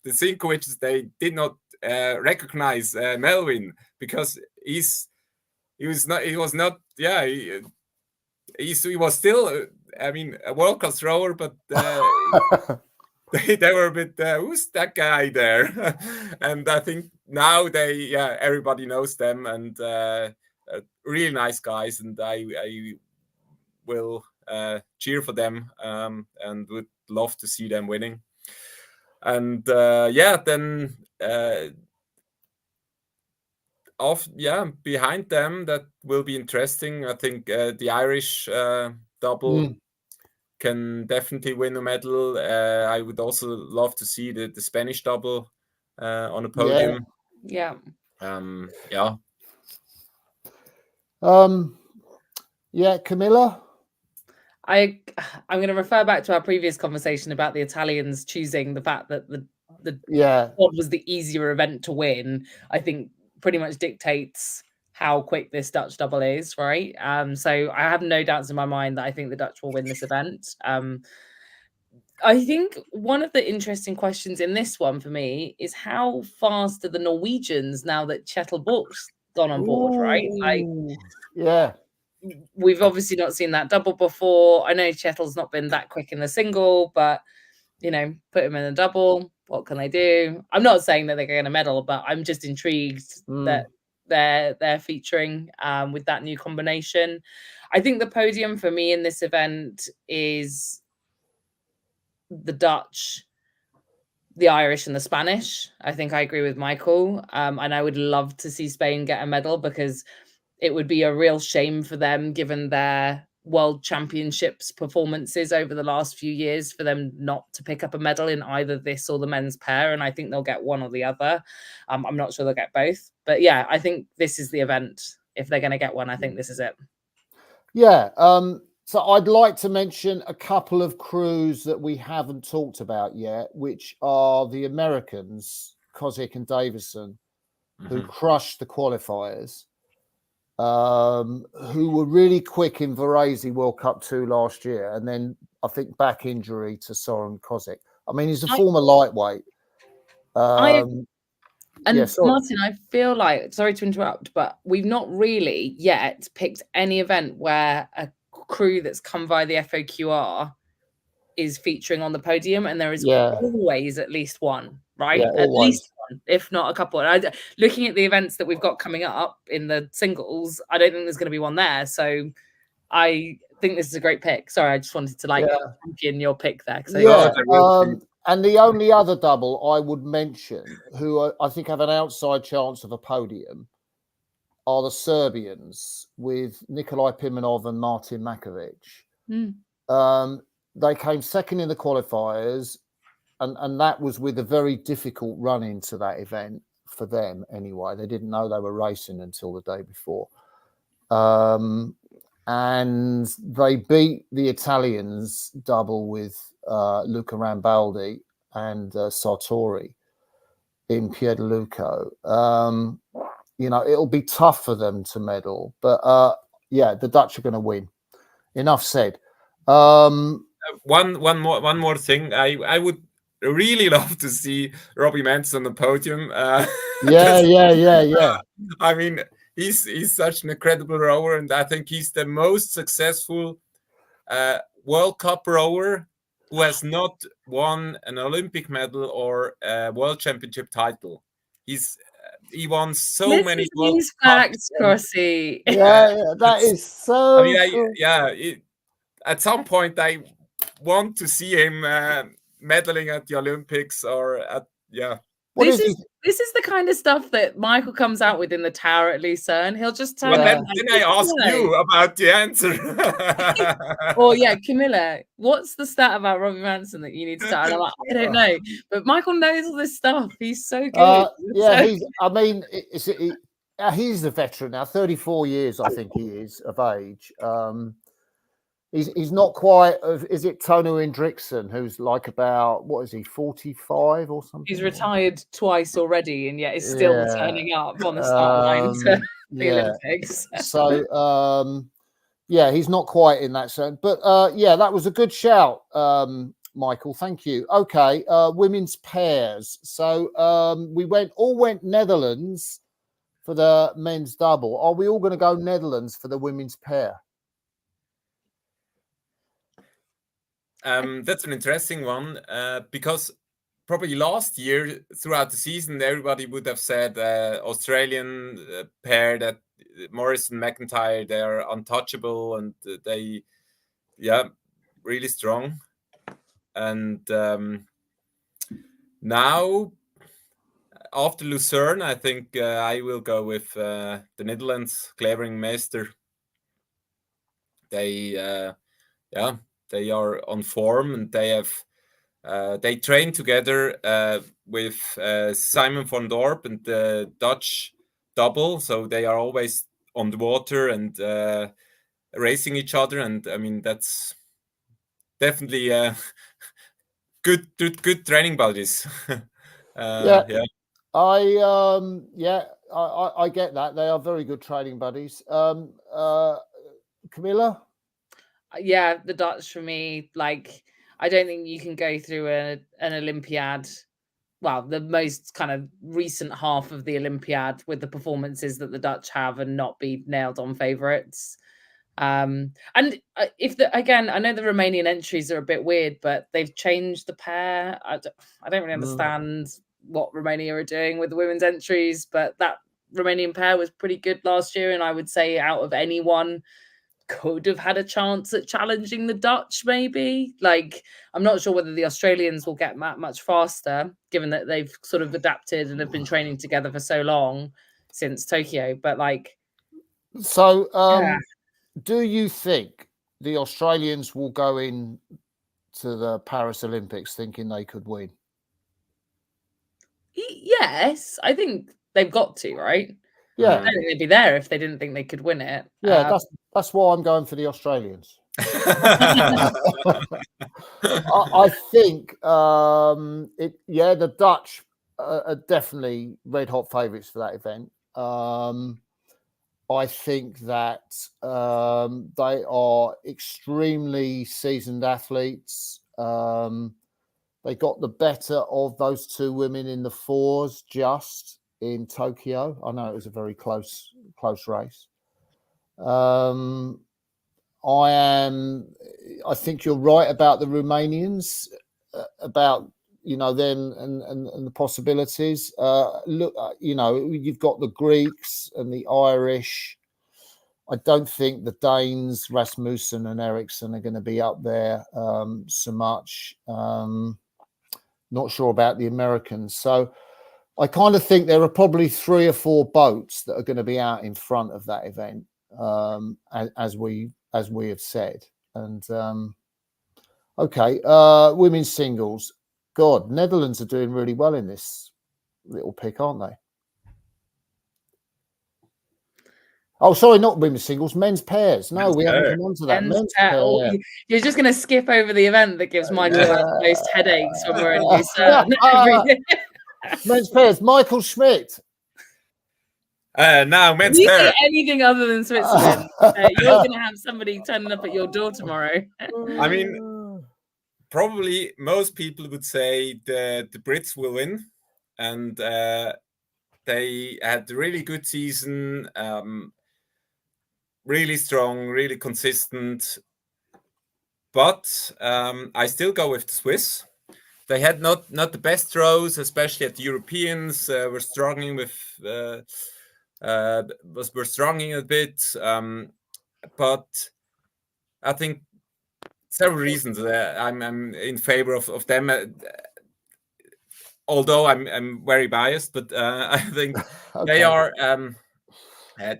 the Sinkoviches, they did not recognize Melvin, because he was not he was still a world-class rower, but they were a bit who's that guy there? And I think now everybody knows them, and really nice guys, and I will cheer for them, and would love to see them winning. And then behind them, that will be interesting. I think the Irish double can definitely win a medal. I would also love to see the Spanish double on a podium. Yeah. Camilla. I'm going to refer back to our previous conversation about the Italians choosing the fact that the quad was the easier event to win. I think pretty much dictates how quick this Dutch double is, right? So I have no doubts in my mind that I think the Dutch will win this event. I think one of the interesting questions in this one for me is how fast are the Norwegians now that Kjetil Buch's gone on board, right? We've obviously not seen that double before. I know Kjetil's not been that quick in the single, but put him in a double. What can they do? I'm not saying that they're going to medal, but I'm just intrigued that they're featuring with that new combination. I think the podium for me in this event is the Dutch, the Irish, and the Spanish. I think I agree with Michael, and I would love to see Spain get a medal, because it would be a real shame for them, given their World Championships performances over the last few years, for them not to pick up a medal in either this or the men's pair. And I think they'll get one or the other. I'm not sure they'll get both, but yeah, I think this is the event. If they're going to get one, I think this is it. Yeah. So I'd like to mention a couple of crews that we haven't talked about yet, which are the Americans, Kozik and Davison, who crushed the qualifiers. Who were really quick in Varese World Cup 2 last year, and then I think back injury to Soren Kozik. I mean, he's a former lightweight. Martin, I feel like, sorry to interrupt, but we've not really yet picked any event where a crew that's come via the FOQR is featuring on the podium, and there is always at least one, right? At least one, if not a couple. Looking at the events that we've got coming up in the singles, I don't think there's going to be one there. So I think this is a great pick. Sorry, I just wanted to champion your pick there. And the only other double I would mention, who I think have an outside chance of a podium, are the Serbians with Nikolai Pimenov and Martin Makovic. They came second in the qualifiers, and that was with a very difficult run into that event for them anyway. They didn't know they were racing until the day before. And they beat the Italians double with Luca Rambaldi and Sartori in Piedeluco. It'll be tough for them to medal, but the Dutch are going to win. Enough said. One more thing. I would really love to see Robbie Menz on the podium. I mean, he's such an incredible rower, and I think he's the most successful World Cup rower who has not won an Olympic medal or a World Championship title. He won so many facts, Crossy. That is so. I mean, cool. at some point I want to see him medaling at the Olympics or at This is the kind of stuff that Michael comes out with in the tower at Lucerne. He'll just turn then I ask you about the answer. Camilla, what's the stat about Robbie Manson that you need to start? And I'm like, I don't know. But Michael knows all this stuff. He's so good. He's a veteran now, 34 years, I think he is of age. He's not quite is it Tono Hendrickson, who's like about, what is he, 45 or something? He's retired twice already and yet is still turning up on the start line to the Olympics. So he's not quite in that sense. But that was a good shout, Michael. Thank you. Okay, women's pairs. So we all went Netherlands for the men's double. Are we all going to go Netherlands for the women's pair? That's an interesting one because probably last year throughout the season, everybody would have said Australian pair, that Morrison McIntyre, they are untouchable and they, really strong. And now after Lucerne, I think I will go with the Netherlands, Clevering Meester. They are on form and they have they train together with Simon van Dorp and the Dutch double, so they are always on the water and racing each other. And I mean, that's definitely good training buddies. I get that. They are very good training buddies. Camilla? Yeah, the Dutch for me. Like, I don't think you can go through an Olympiad, well, the most kind of recent half of the Olympiad with the performances that the Dutch have and not be nailed on favourites. And if again, I know the Romanian entries are a bit weird, but they've changed the pair. I don't really understand what Romania are doing with the women's entries, but that Romanian pair was pretty good last year, and I would say out of anyone could have had a chance at challenging the Dutch, maybe. Like, I'm not sure whether the Australians will get much faster, given that they've sort of adapted and have been training together for so long since Tokyo. But like, do you think the Australians will go in to the Paris Olympics thinking they could win? Yes, I think they've got to, right? Yeah, I don't think they'd be there if they didn't think they could win it. Yeah, that's why I'm going for the Australians. I think the Dutch are definitely red hot favourites for that event. I think that they are extremely seasoned athletes. They got the better of those two women in the fours just in Tokyo. I know it was a very close race. I think you're right about the Romanians, about them and the possibilities. Look, you've got the Greeks and the Irish. I don't think the Danes, Rasmussen and Eriksson, are going to be up there so much. Not sure about the Americans. So I kind of think there are probably 3 or 4 boats that are going to be out in front of that event, as we have said. And women's singles. God, Netherlands are doing really well in this little pick, aren't they? Oh, sorry, not women's singles, men's pairs. No, we haven't come on to that. Men's pair. Oh, you're just going to skip over the event that gives Michael the most headaches when we're in Lucerne every day. Men's pairs, Michael Schmid. Now, men's you pair. say anything other than Switzerland, you're going to have somebody turning up at your door tomorrow. I mean, probably most people would say the Brits will win, and they had a really good season, really strong, really consistent. But I still go with the Swiss. They had not the best throws, especially at the Europeans. Were struggling with were struggling a bit. But I think several reasons. I'm in favor of them. Although I'm very biased, but I think Okay.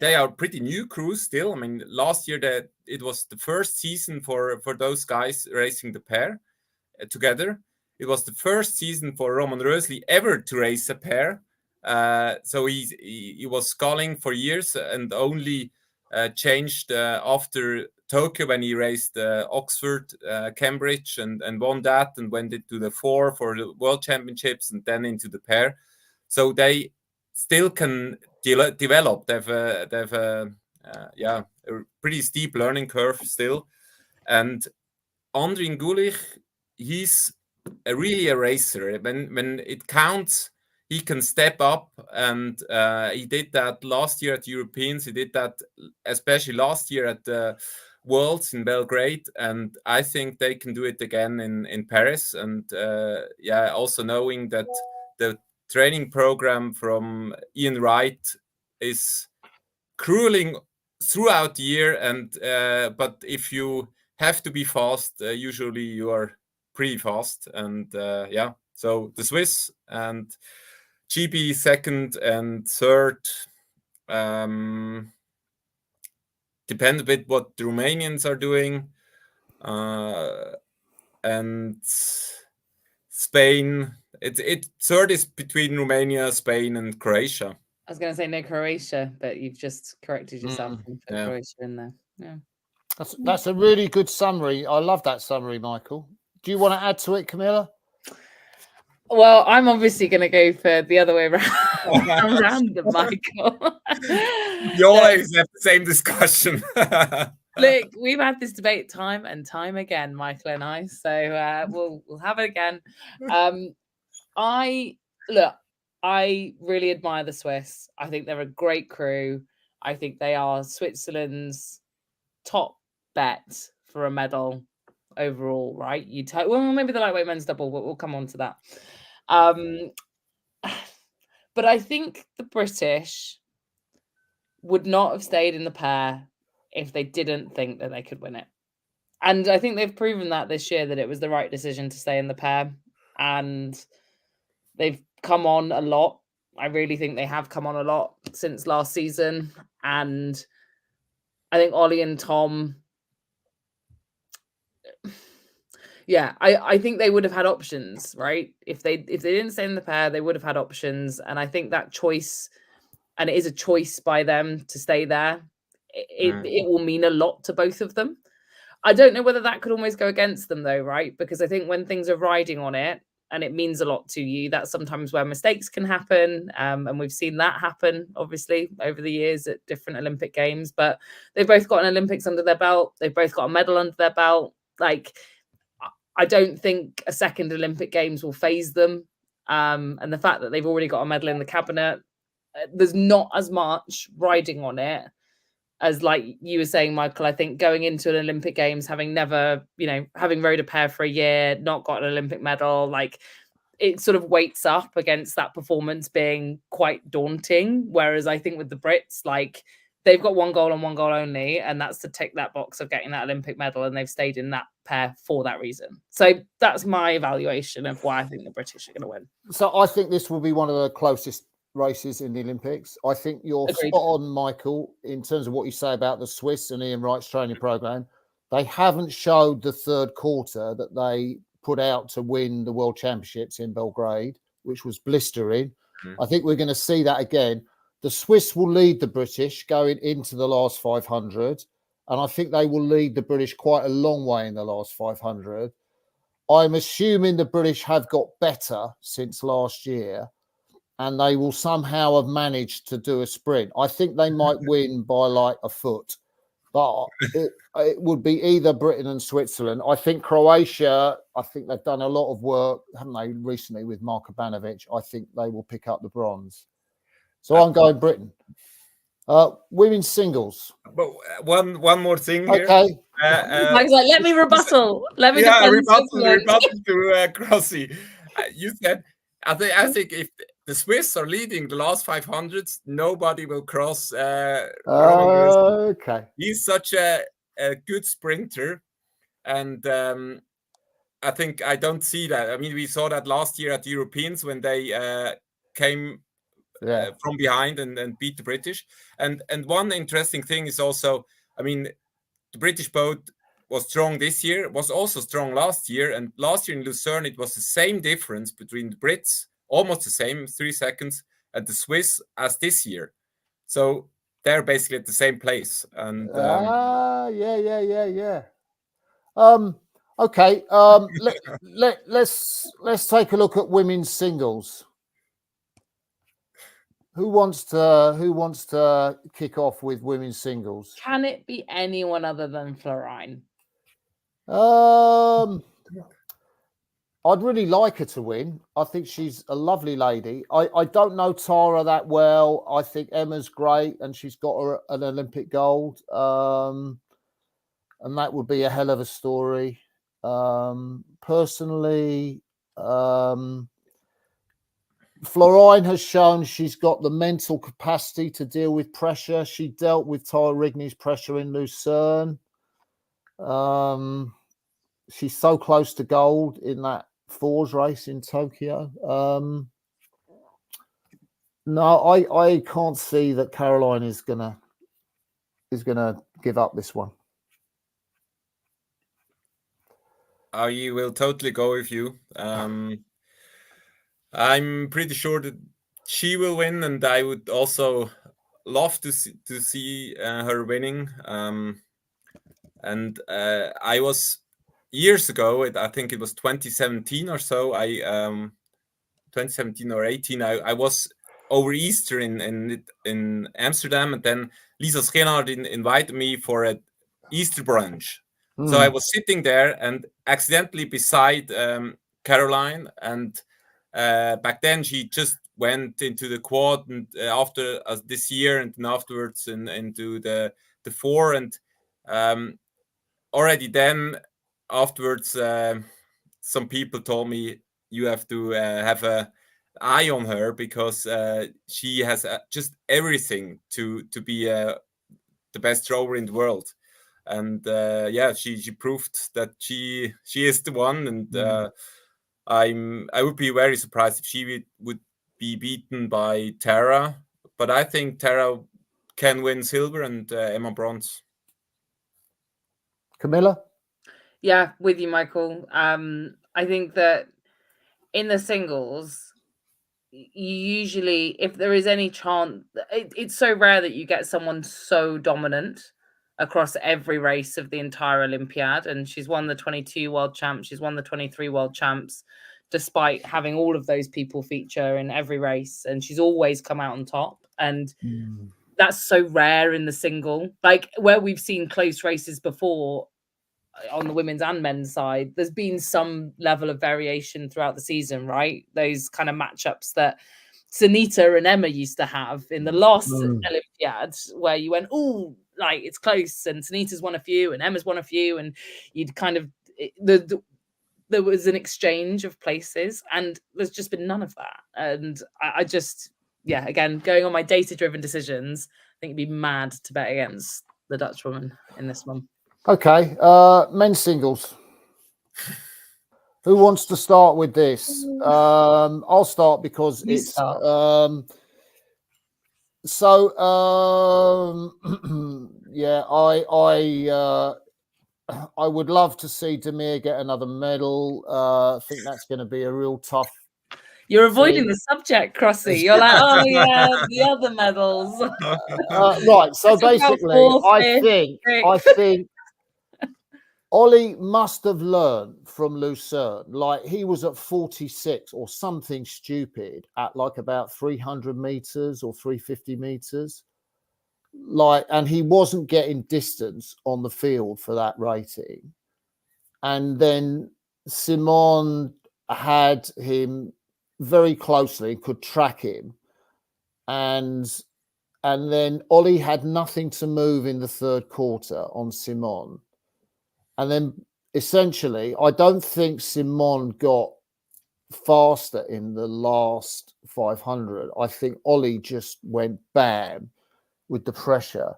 they are pretty new crews still. I mean, last year that it was the first season for those guys racing the pair together. It was the first season for Roman Rösli ever to race a pair. So he was sculling for years and only changed after Tokyo when he raced Oxford, Cambridge, and won that, and went into the 4 for the World Championships, and then into the pair. So they still can develop. They have a pretty steep learning curve still. And Andrin Gulich, he's really a racer. When it counts, he can step up, and he did that last year at the Europeans. He did that especially last year at the Worlds in Belgrade, and I think they can do it again in Paris. And also knowing that the training program from Ian Wright is crueling throughout the year, and but if you have to be fast, usually you are pretty fast. And so the Swiss and GB second and third. Depend a bit what the Romanians are doing, and Spain. It third is between Romania, Spain, and Croatia. I was going to say no Croatia, but you've just corrected yourself and put Croatia in there. Yeah, that's a really good summary. I love that summary, Michael. Do you want to add to it, Camilla? Well, I'm obviously going to go for the other way around, Michael. You always have the same discussion. Look, we've had this debate time and time again, Michael and I. So we'll have it again. I really admire the Swiss. I think they're a great crew. I think they are Switzerland's top bet for a medal overall, right? Well, maybe the lightweight men's double, but we'll come on to that. But I think the British would not have stayed in the pair if they didn't think that they could win it. And I think they've proven that this year, that it was the right decision to stay in the pair. And they've come on a lot. I really think they have come on a lot since last season. And I think Ollie and Tom, I think they would have had options, right? If they didn't stay in the pair, they would have had options. And I think that choice, and it is a choice by them to stay there, it will mean a lot to both of them. I don't know whether that could almost go against them though, right? Because I think when things are riding on it and it means a lot to you, that's sometimes where mistakes can happen. And we've seen that happen, obviously, over the years at different Olympic games. But they've both got an Olympics under their belt. They've both got a medal under their belt. Like, I don't think a second Olympic Games will phase them. And the fact that they've already got a medal in the cabinet, there's not as much riding on it as, like you were saying, Michael. I think going into an Olympic Games, having never, having rode a pair for a year, not got an Olympic medal, like it sort of weights up against that performance being quite daunting. Whereas I think with the Brits, like, they've got one goal and one goal only, and that's to tick that box of getting that Olympic medal, and they've stayed in that pair for that reason. So that's my evaluation of why I think the British are going to win. So I think this will be one of the closest races in the Olympics. I think you're Agreed. spot on, Michael, in terms of what you say about the Swiss and Ian Wright's training program. They haven't showed the third quarter that they put out to win the World Championships in Belgrade, which was blistering. I think we're going to see that again. The Swiss will lead the British going into the last 500, and I think they will lead the British quite a long way in the last 500. I'm assuming the British have got better since last year, and they will somehow have managed to do a sprint. I think they might win by like a foot, but it would be either Britain and Switzerland. I think Croatia, I think they've done a lot of work, haven't they, recently with Marko Banovic. I think they will pick up the bronze. So I'm going Britain. Women's singles. But one more thing here. Okay. Mike's like, let me rebuttal. Let me rebuttal to Crossy. You said, I think if the Swiss are leading the last 500s, nobody will cross. Okay. He's such a good sprinter. and I think I don't see that. I mean, we saw that last year at the Europeans when they came from behind and beat the British. And one interesting thing is also, I mean, the British boat was strong this year, was also strong last year. And last year in Lucerne, it was the same difference between the Brits, almost the same, 3 seconds, and the Swiss as this year. So they're basically at the same place. And yeah. Okay. Let's take a look at women's singles. Who wants to kick off with women's singles? Can it be anyone other than Florine? I'd really like her to win. I think she's a lovely lady. I don't know Tara that well. I think Emma's great, and she's got her an Olympic gold. And that would be a hell of a story. Personally, Florine has shown she's got the mental capacity to deal with pressure. She dealt with Tara Rigney's pressure in Lucerne. She's so close to gold in that fours race in Tokyo. No, I can't see that Caroline is gonna give up this one. I will totally go with you. I'm pretty sure that she will win, and I would also love to see her winning. And I was years ago, I think it was 2017 or so. 2017 or 18. I was over Easter in Amsterdam, and then Lisa Schenard invited me for an Easter brunch. So I was sitting there and accidentally beside Caroline, and back then she just went into the quad, and after this year, and then afterwards into the four, and already then afterwards some people told me you have to have an eye on her, because she has just everything to be the best thrower in the world. And she proved that she is the one, and I would be very surprised if she would be beaten by Tara, but I think Tara can win silver and Emma bronze. Camilla? Yeah, with you, Michael. I think that in the singles, usually, if there is any chance, it's so rare that you get someone so dominant across every race of the entire Olympiad. And she's won the 22 world champs, she's won the 23 world champs, despite having all of those people feature in every race, and she's always come out on top. And that's so rare in the single, like where we've seen close races before on the women's and men's side, there's been some level of variation throughout the season, right? Those kind of matchups that Sunita and Emma used to have in the last Olympiad, where you went, oh, like it's close, and Sunita's won a few and Emma's won a few, and you'd kind of there was an exchange of places, and there's just been none of that. And I just, again, going on my data-driven decisions, I think it'd be mad to bet against the Dutch woman in this one. Okay, men's singles. Who wants to start with this? I'll start because I would love to see Demir get another medal. I think that's going to be a real tough. You're avoiding the subject, Crossy. You're like, oh yeah, the other medals. Right. So basically, I think Ollie must have learned from Lucerne. Like, he was at 46 or something stupid at like about 300 meters or 350 meters. Like, and he wasn't getting distance on the field for that rating. And then Simon had him very closely, could track him. And then Ollie had nothing to move in the third quarter on Simon. And then essentially, I don't think Simon got faster in the last 500. I think Ollie just went bam with the pressure.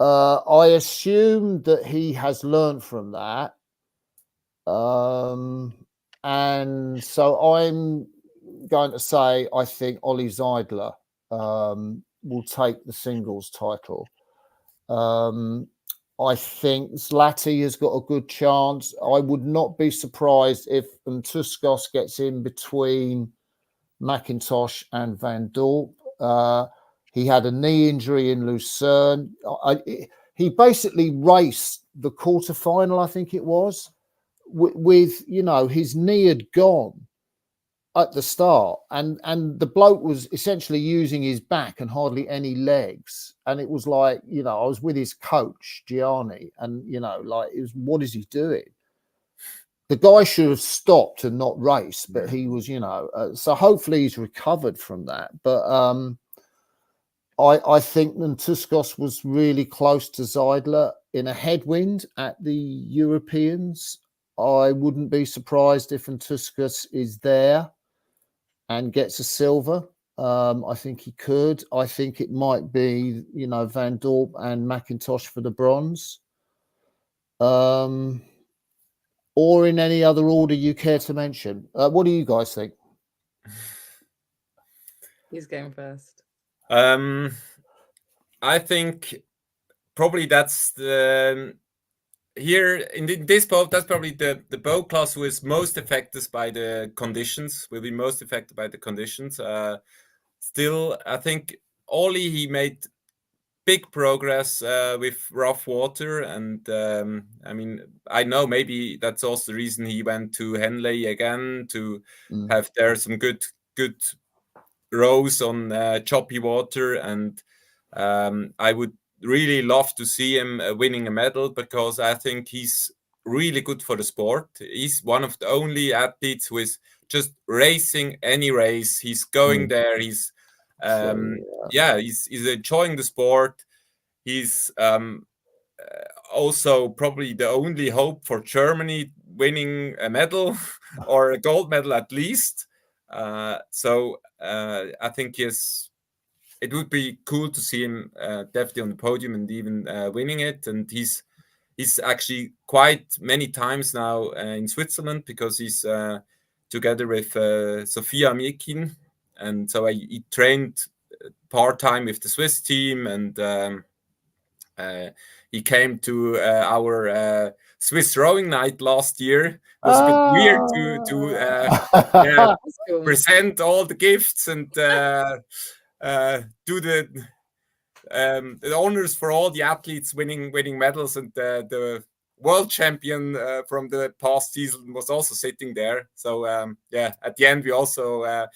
I assume that he has learned from that. And so I'm going to say I think Ollie Zeidler will take the singles title. I think Zlati has got a good chance. I would not be surprised if Tuskos gets in between McIntosh and Van Dorp. He had a knee injury in Lucerne. He basically raced the quarterfinal, I think it was, with his knee had gone at the start, and the bloke was essentially using his back and hardly any legs, and it was like, I was with his coach Gianni, and like, it was, what is he doing? The guy should have stopped and not raced, but he was, so hopefully he's recovered from that. But I think Tuskos was really close to Zeidler in a headwind at the Europeans. I wouldn't be surprised if Tuskos is there and gets a silver. I think he could. I think it might be, Van Dorp and McIntosh for the bronze. Or in any other order you care to mention. What do you guys think? He's going first. I think probably that's the here in this boat. That's probably the boat class who is most affected by the conditions. Will be most affected by the conditions. Still, I think Ollie, he made big progress with rough water, and I mean, I know maybe that's also the reason he went to Henley again to have there some good rows on choppy water, and I would really love to see him winning a medal, because I think he's really good for the sport. He's one of the only athletes who is just racing any race. He's going there. He's he's enjoying the sport. He's also probably the only hope for Germany winning a medal or a gold medal at least. So I think it would be cool to see him definitely on the podium and even winning it. And he's actually quite many times now in Switzerland, because he's together with Sophia Mikin, and so he trained part-time with the Swiss team, and he came to our Swiss rowing night last year. It was a bit weird to present all the gifts and do the honors for all the athletes winning medals, and the world champion from the past season was also sitting there. So at the end we also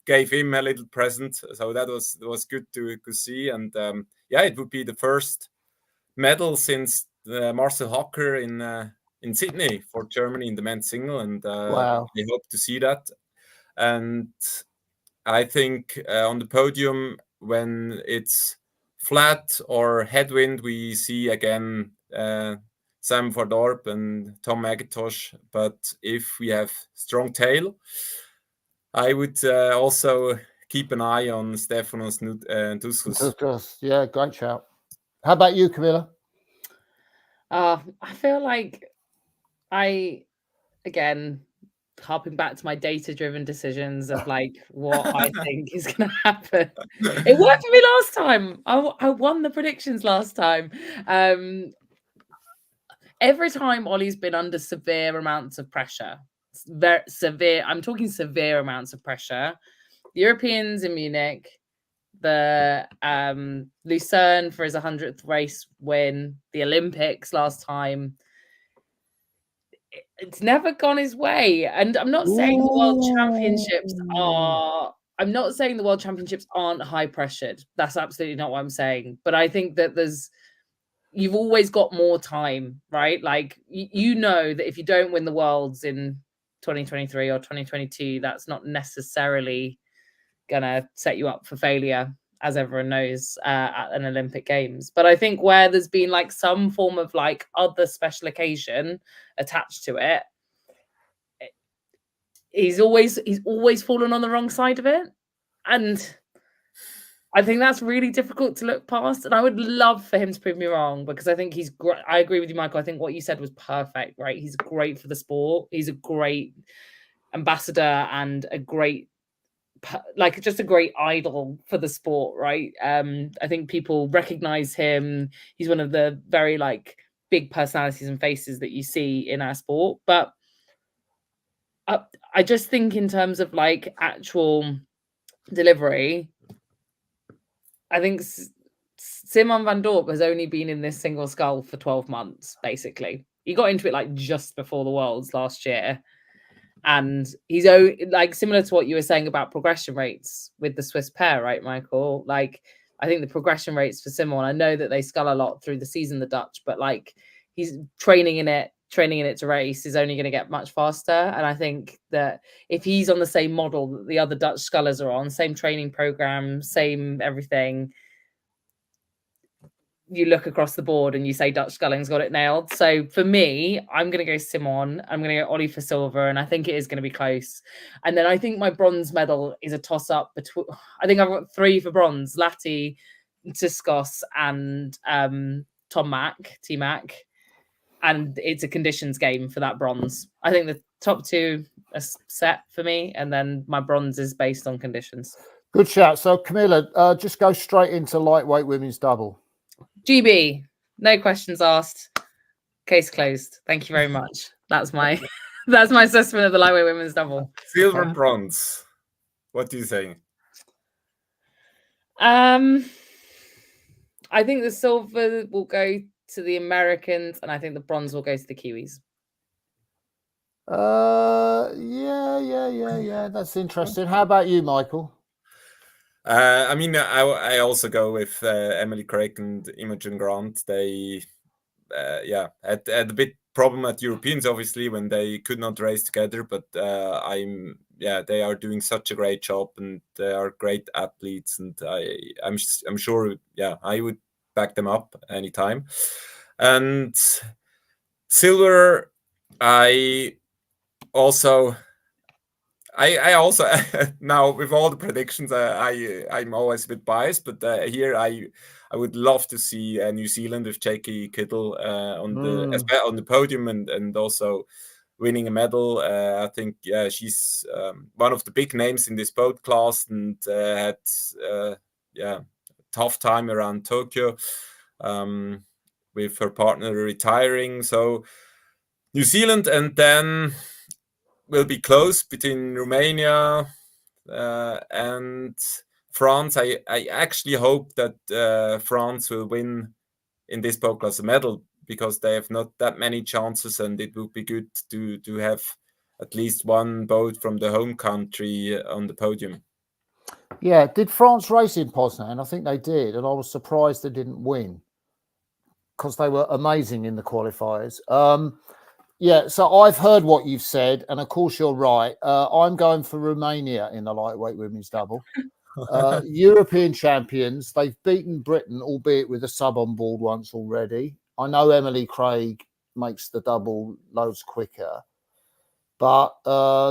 gave him a little present. So that was good to see, and it would be the first medal since Marcel Hocker in Sydney for Germany in the men's single, and wow. I hope to see that. And I think on the podium, when it's flat or headwind, we see again Sam Van Dorp and Tom McIntosh. But if we have strong tail, I would also keep an eye on Stefanos Tuskos. Yeah, great shout. How about you, Camilla? I feel like again, harping back to my data-driven decisions of like what I think is going to happen. It worked for me last time. I won the predictions last time. Every time Ollie's been under severe amounts of pressure, very severe. I'm talking severe amounts of pressure. The Europeans in Munich, the Lucerne for his 100th race win, the Olympics last time. It's never gone his way. And I'm not saying the World Championships are... I'm not saying the World Championships aren't high pressured. That's absolutely not what I'm saying. But I think that you've always got more time, right? Like, you know that if you don't win the Worlds in 2023 or 2022, that's not necessarily going to set you up for failure, as everyone knows, at an Olympic Games. But I think where there's been like some form of like other special occasion attached to it, he's always fallen on the wrong side of it. And I think that's really difficult to look past, and I would love for him to prove me wrong, because I think he's great. I agree with you, Michael. I think what you said was perfect, right? He's great for the sport. He's a great ambassador and a great, like, just a great idol for the sport, right? I think people recognize him. He's one of the very like big personalities and faces that you see in our sport. But I just think in terms of like actual delivery, I think Simon van Dorp has only been in this single scull for 12 months, basically. He got into it like just before the Worlds last year. And he's like similar to what you were saying about progression rates with the Swiss pair, right, Michael? Like, I think the progression rates for Simon, I know that they scull a lot through the season, the Dutch, but like he's training in it to race is only going to get much faster. And I think that if he's on the same model that the other Dutch scullers are on, same training program, same everything, you look across the board and you say Dutch sculling's got it nailed. So for me, I'm going to go Simon. I'm going to go Ollie for silver, and I think it is going to be close. And then I think my bronze medal is a toss-up between. I think I've got 3 for bronze: Latti, Tiskos, and T-Mac. And it's a conditions game for that bronze. I think the top 2 are set for me, and then my bronze is based on conditions. Good shout. So Camilla, just go straight into lightweight women's double. GB, no questions asked. Case closed. Thank you very much. That's my assessment of the lightweight women's double. Silver, bronze. What do you say? I think the silver will go to the Americans, and I think the bronze will go to the Kiwis. Yeah. That's interesting. How about you, Michael? I mean, I also go with Emily Craig and Imogen Grant. They, had a bit problem at Europeans, obviously, when they could not race together. But they are doing such a great job, and they are great athletes. And I'm sure, I would back them up anytime. And silver, I also now with all the predictions, I'm always a bit biased, but here I would love to see New Zealand with Jakey Kittle on the podium and also winning a medal. I think she's one of the big names in this boat class, and had tough time around Tokyo with her partner retiring. So New Zealand, and then will be close between Romania and France. I actually hope that France will win in this boat class a medal, because they have not that many chances, and it would be good to have at least one boat from the home country on the podium. Yeah, did France race in Poznan? I think they did, and I was surprised they didn't win, because they were amazing in the qualifiers. Yeah, so I've heard what you've said, and of course you're right. I'm going for Romania in the lightweight women's double. European champions. They've beaten Britain, albeit with a sub on board once already. I know Emily Craig makes the double loads quicker, but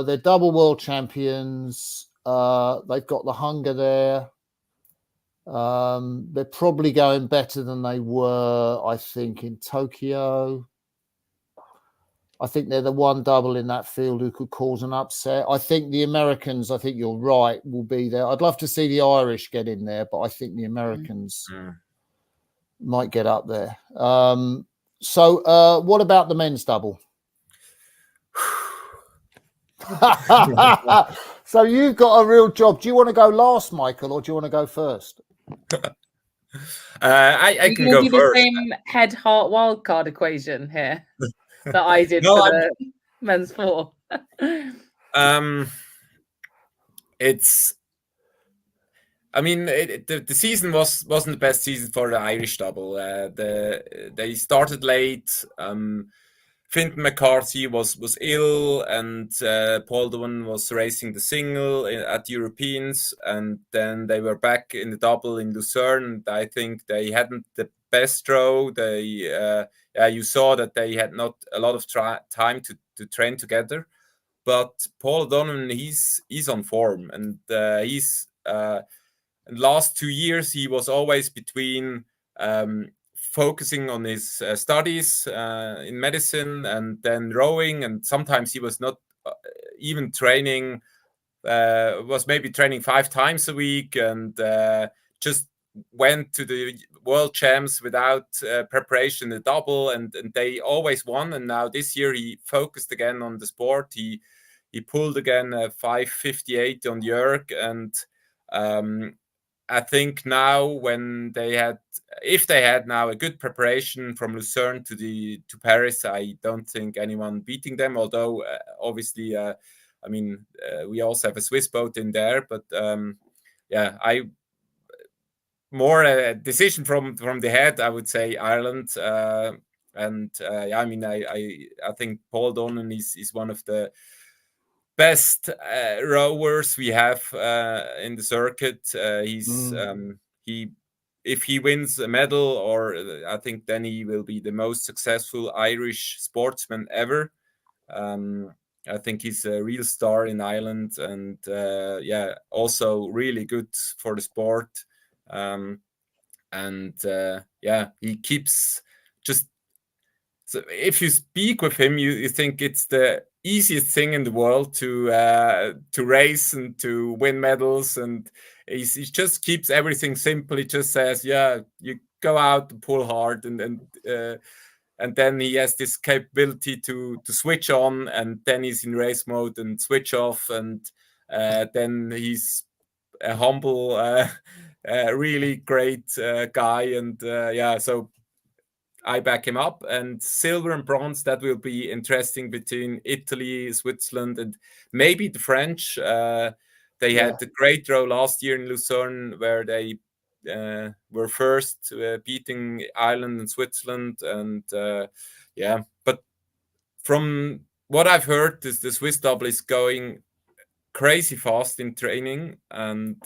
they're double world champions. They've got the hunger there. They're probably going better than they were, I think, in Tokyo. I think they're the one double in that field who could cause an upset. I think the Americans, I think you're right, will be there. I'd love to see the Irish get in there, but I think the Americans might get up there. So what about the men's double? So you've got a real job. Do you want to go last, Michael, or do you want to go first? I can go first. The same head heart wildcard equation here that I did for the men's 4. The season wasn't the best season for the Irish double. They started late. Fintan McCarthy was ill, and Paul Dewan was racing the single at Europeans, and then they were back in the double in Lucerne. I think they hadn't the best row. You saw that they had not a lot of time to train together. But Paul Donovan, he's on form, and he's a last 2 years, he was always between focusing on his studies in medicine and then rowing, and sometimes he was not even training, was maybe training 5 times a week, and just went to the world champs without preparation, the double, and they always won. And now this year he focused again on the sport. He pulled again 5:58 on the erg, and I think now if they had now a good preparation from Lucerne to Paris, I don't think anyone beating them. Although obviously, I mean, we also have a Swiss boat in there, but yeah, more a decision from the head, I would say Ireland. And yeah, I mean, I think Paul Donan is one of the best rowers we have in the circuit. If he wins a medal, or I think then he will be the most successful Irish sportsman ever. I think he's a real star in Ireland, and yeah, also really good for the sport. And yeah, he keeps just. So if you speak with him, you think it's the easiest thing in the world to race and to win medals, and he just keeps everything simple. He just says, "Yeah, you go out and pull hard," and then he has this capability to switch on, and then he's in race mode and switch off, and then he's a humble, really great guy, and yeah, so I back him up. And silver and bronze, that will be interesting between Italy, Switzerland, and maybe the French. They had a great row last year in Lucerne, where they were first, beating Ireland and Switzerland. And yeah, but from what I've heard, the Swiss double is going crazy fast in training, and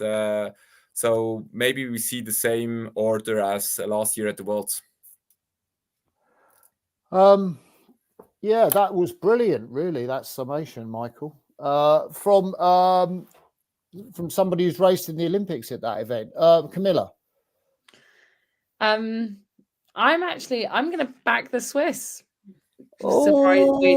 so maybe we see the same order as last year at the Worlds. Yeah, that was brilliant, really, that summation, Michael. From somebody who's raced in the Olympics at that event. Camilla. I'm going to back the Swiss. Surprisingly,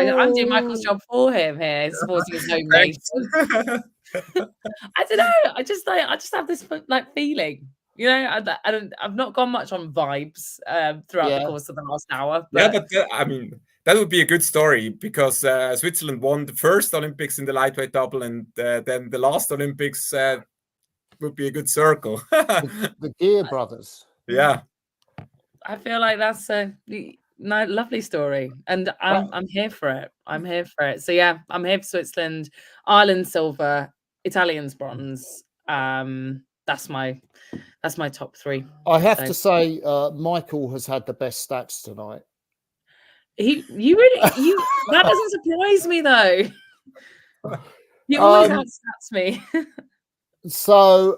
I'm doing Michael's job for him here, supporting his home nation. I don't know. I just have this like feeling. You know, I've not gone much on vibes throughout the course of the last hour. But... Yeah, but I mean, that would be a good story, because Switzerland won the first Olympics in the lightweight double, and then the last Olympics would be a good circle. the Gear brothers. Yeah, I feel like that's a lovely story, and I'm here for it. I'm here for it. So yeah, I'm here for Switzerland, Ireland silver, Italians bronze. That's my top 3. I have to say, Michael has had the best stats tonight. That doesn't surprise me though. You always outstats me. So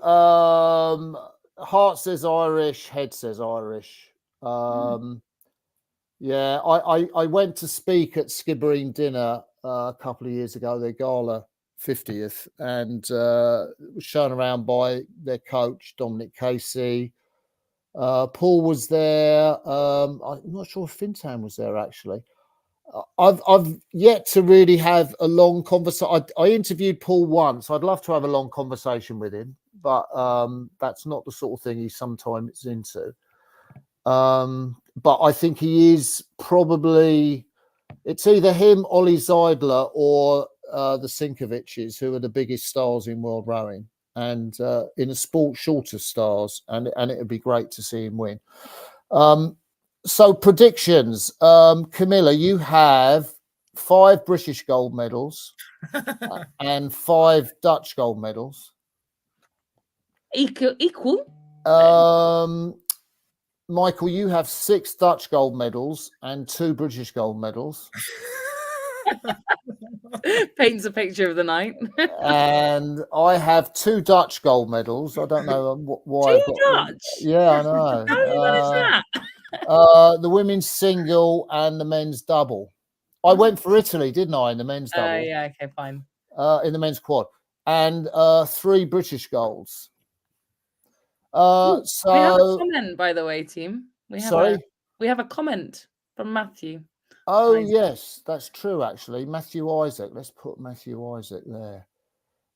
heart says Irish, head says Irish. Yeah, I went to speak at Skibbereen Dinner a couple of years ago, their gala 50th, and was shown around by their coach Dominic Casey. Paul was there. I'm not sure if Fintan was there actually. I've yet to really have a long conversation. I interviewed Paul once. I'd love to have a long conversation with him, but that's not the sort of thing he's sometimes into. But I think he is probably, it's either him, Ollie Zeidler, or the Sinkovics, who are the biggest stars in world rowing, and in a sport short of stars, and it would be great to see him win. So predictions, Camilla, you have 5 British gold medals and 5 Dutch gold medals. Equal. Michael, you have 6 Dutch gold medals and 2 British gold medals. Paints a picture of the night. And I have 2 Dutch gold medals. I don't know why. 2 Dutch? Yeah, I know. How what is that? The women's single and the men's double. I went for Italy, didn't I, in the men's double? Yeah, okay, fine. In the men's quad. And 3 British golds. We have a So comment, by the way, team. We have sorry. we have a comment from Matthew. Oh Isaac. yes, that's true. Actually, Matthew Isaac. Let's put Matthew Isaac there.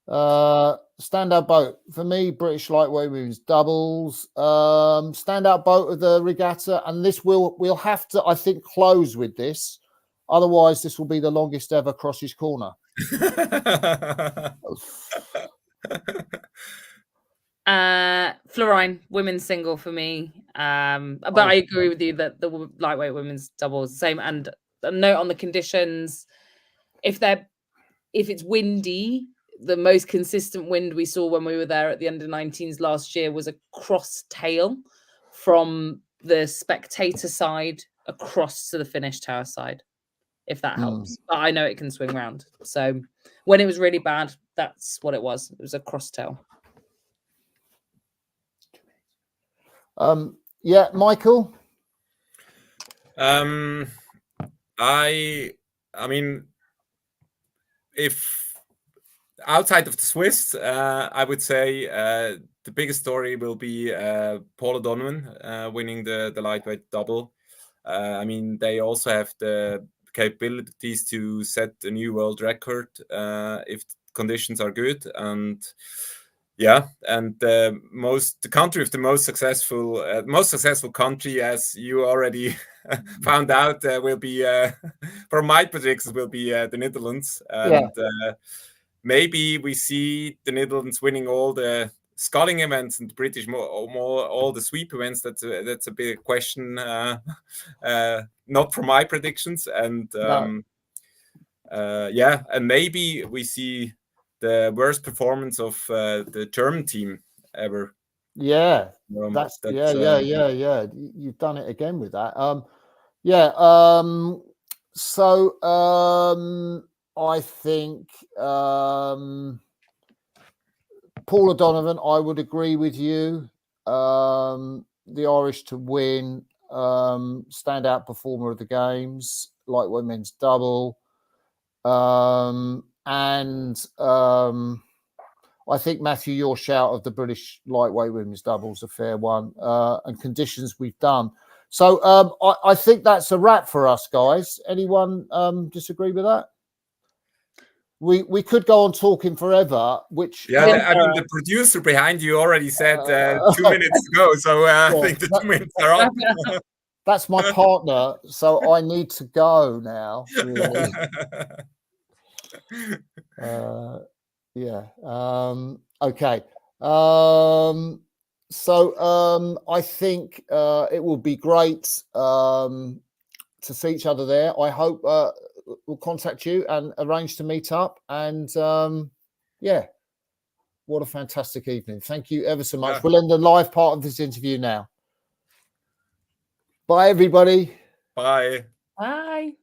Standout boat for me, British lightweight women's doubles. Standout boat of the regatta, and this we'll have to, I think, close with this. Otherwise, this will be the longest ever Crossy's Corner. Florine, women's single for me. But I agree with you that the lightweight women's double is the same. And a note on the conditions: if it's windy, the most consistent wind we saw when we were there at the under-19s last year was a cross tail from the spectator side across to the finish tower side, if that helps. But I know it can swing round. So when it was really bad, that's what it was. It was a cross tail. Yeah, Michael. I mean, if outside of the Swiss, I would say the biggest story will be Paul O'Donovan winning the lightweight double. I mean, they also have the capabilities to set a new world record if conditions are good. And yeah, and the country with the most successful country, as you already found out, will be from my predictions will be the Netherlands, and maybe we see the Netherlands winning all the sculling events and the British more all the sweep events. That's a big question, not from my predictions, and yeah, and maybe we see the worst performance of the German team ever. Yeah, that's yeah. You've done it again with that. So I think Paul O'Donovan, I would agree with you. The Irish to win, standout performer of the games, like women's double. And I think, Matthew, your shout of the British lightweight women's doubles a fair one, and conditions we've done. So I think that's a wrap for us, guys. Anyone disagree with that? We could go on talking forever, which... Yeah, I mean, the producer behind you already said 2 minutes ago, so I think the 2 minutes are up. That's my partner, so I need to go now, really. Okay. So I think it will be great to see each other there. I hope we'll contact you and arrange to meet up. And yeah, what a fantastic evening. Thank you ever so much. Yeah. We'll end the live part of this interview now. Bye, everybody. Bye. Bye.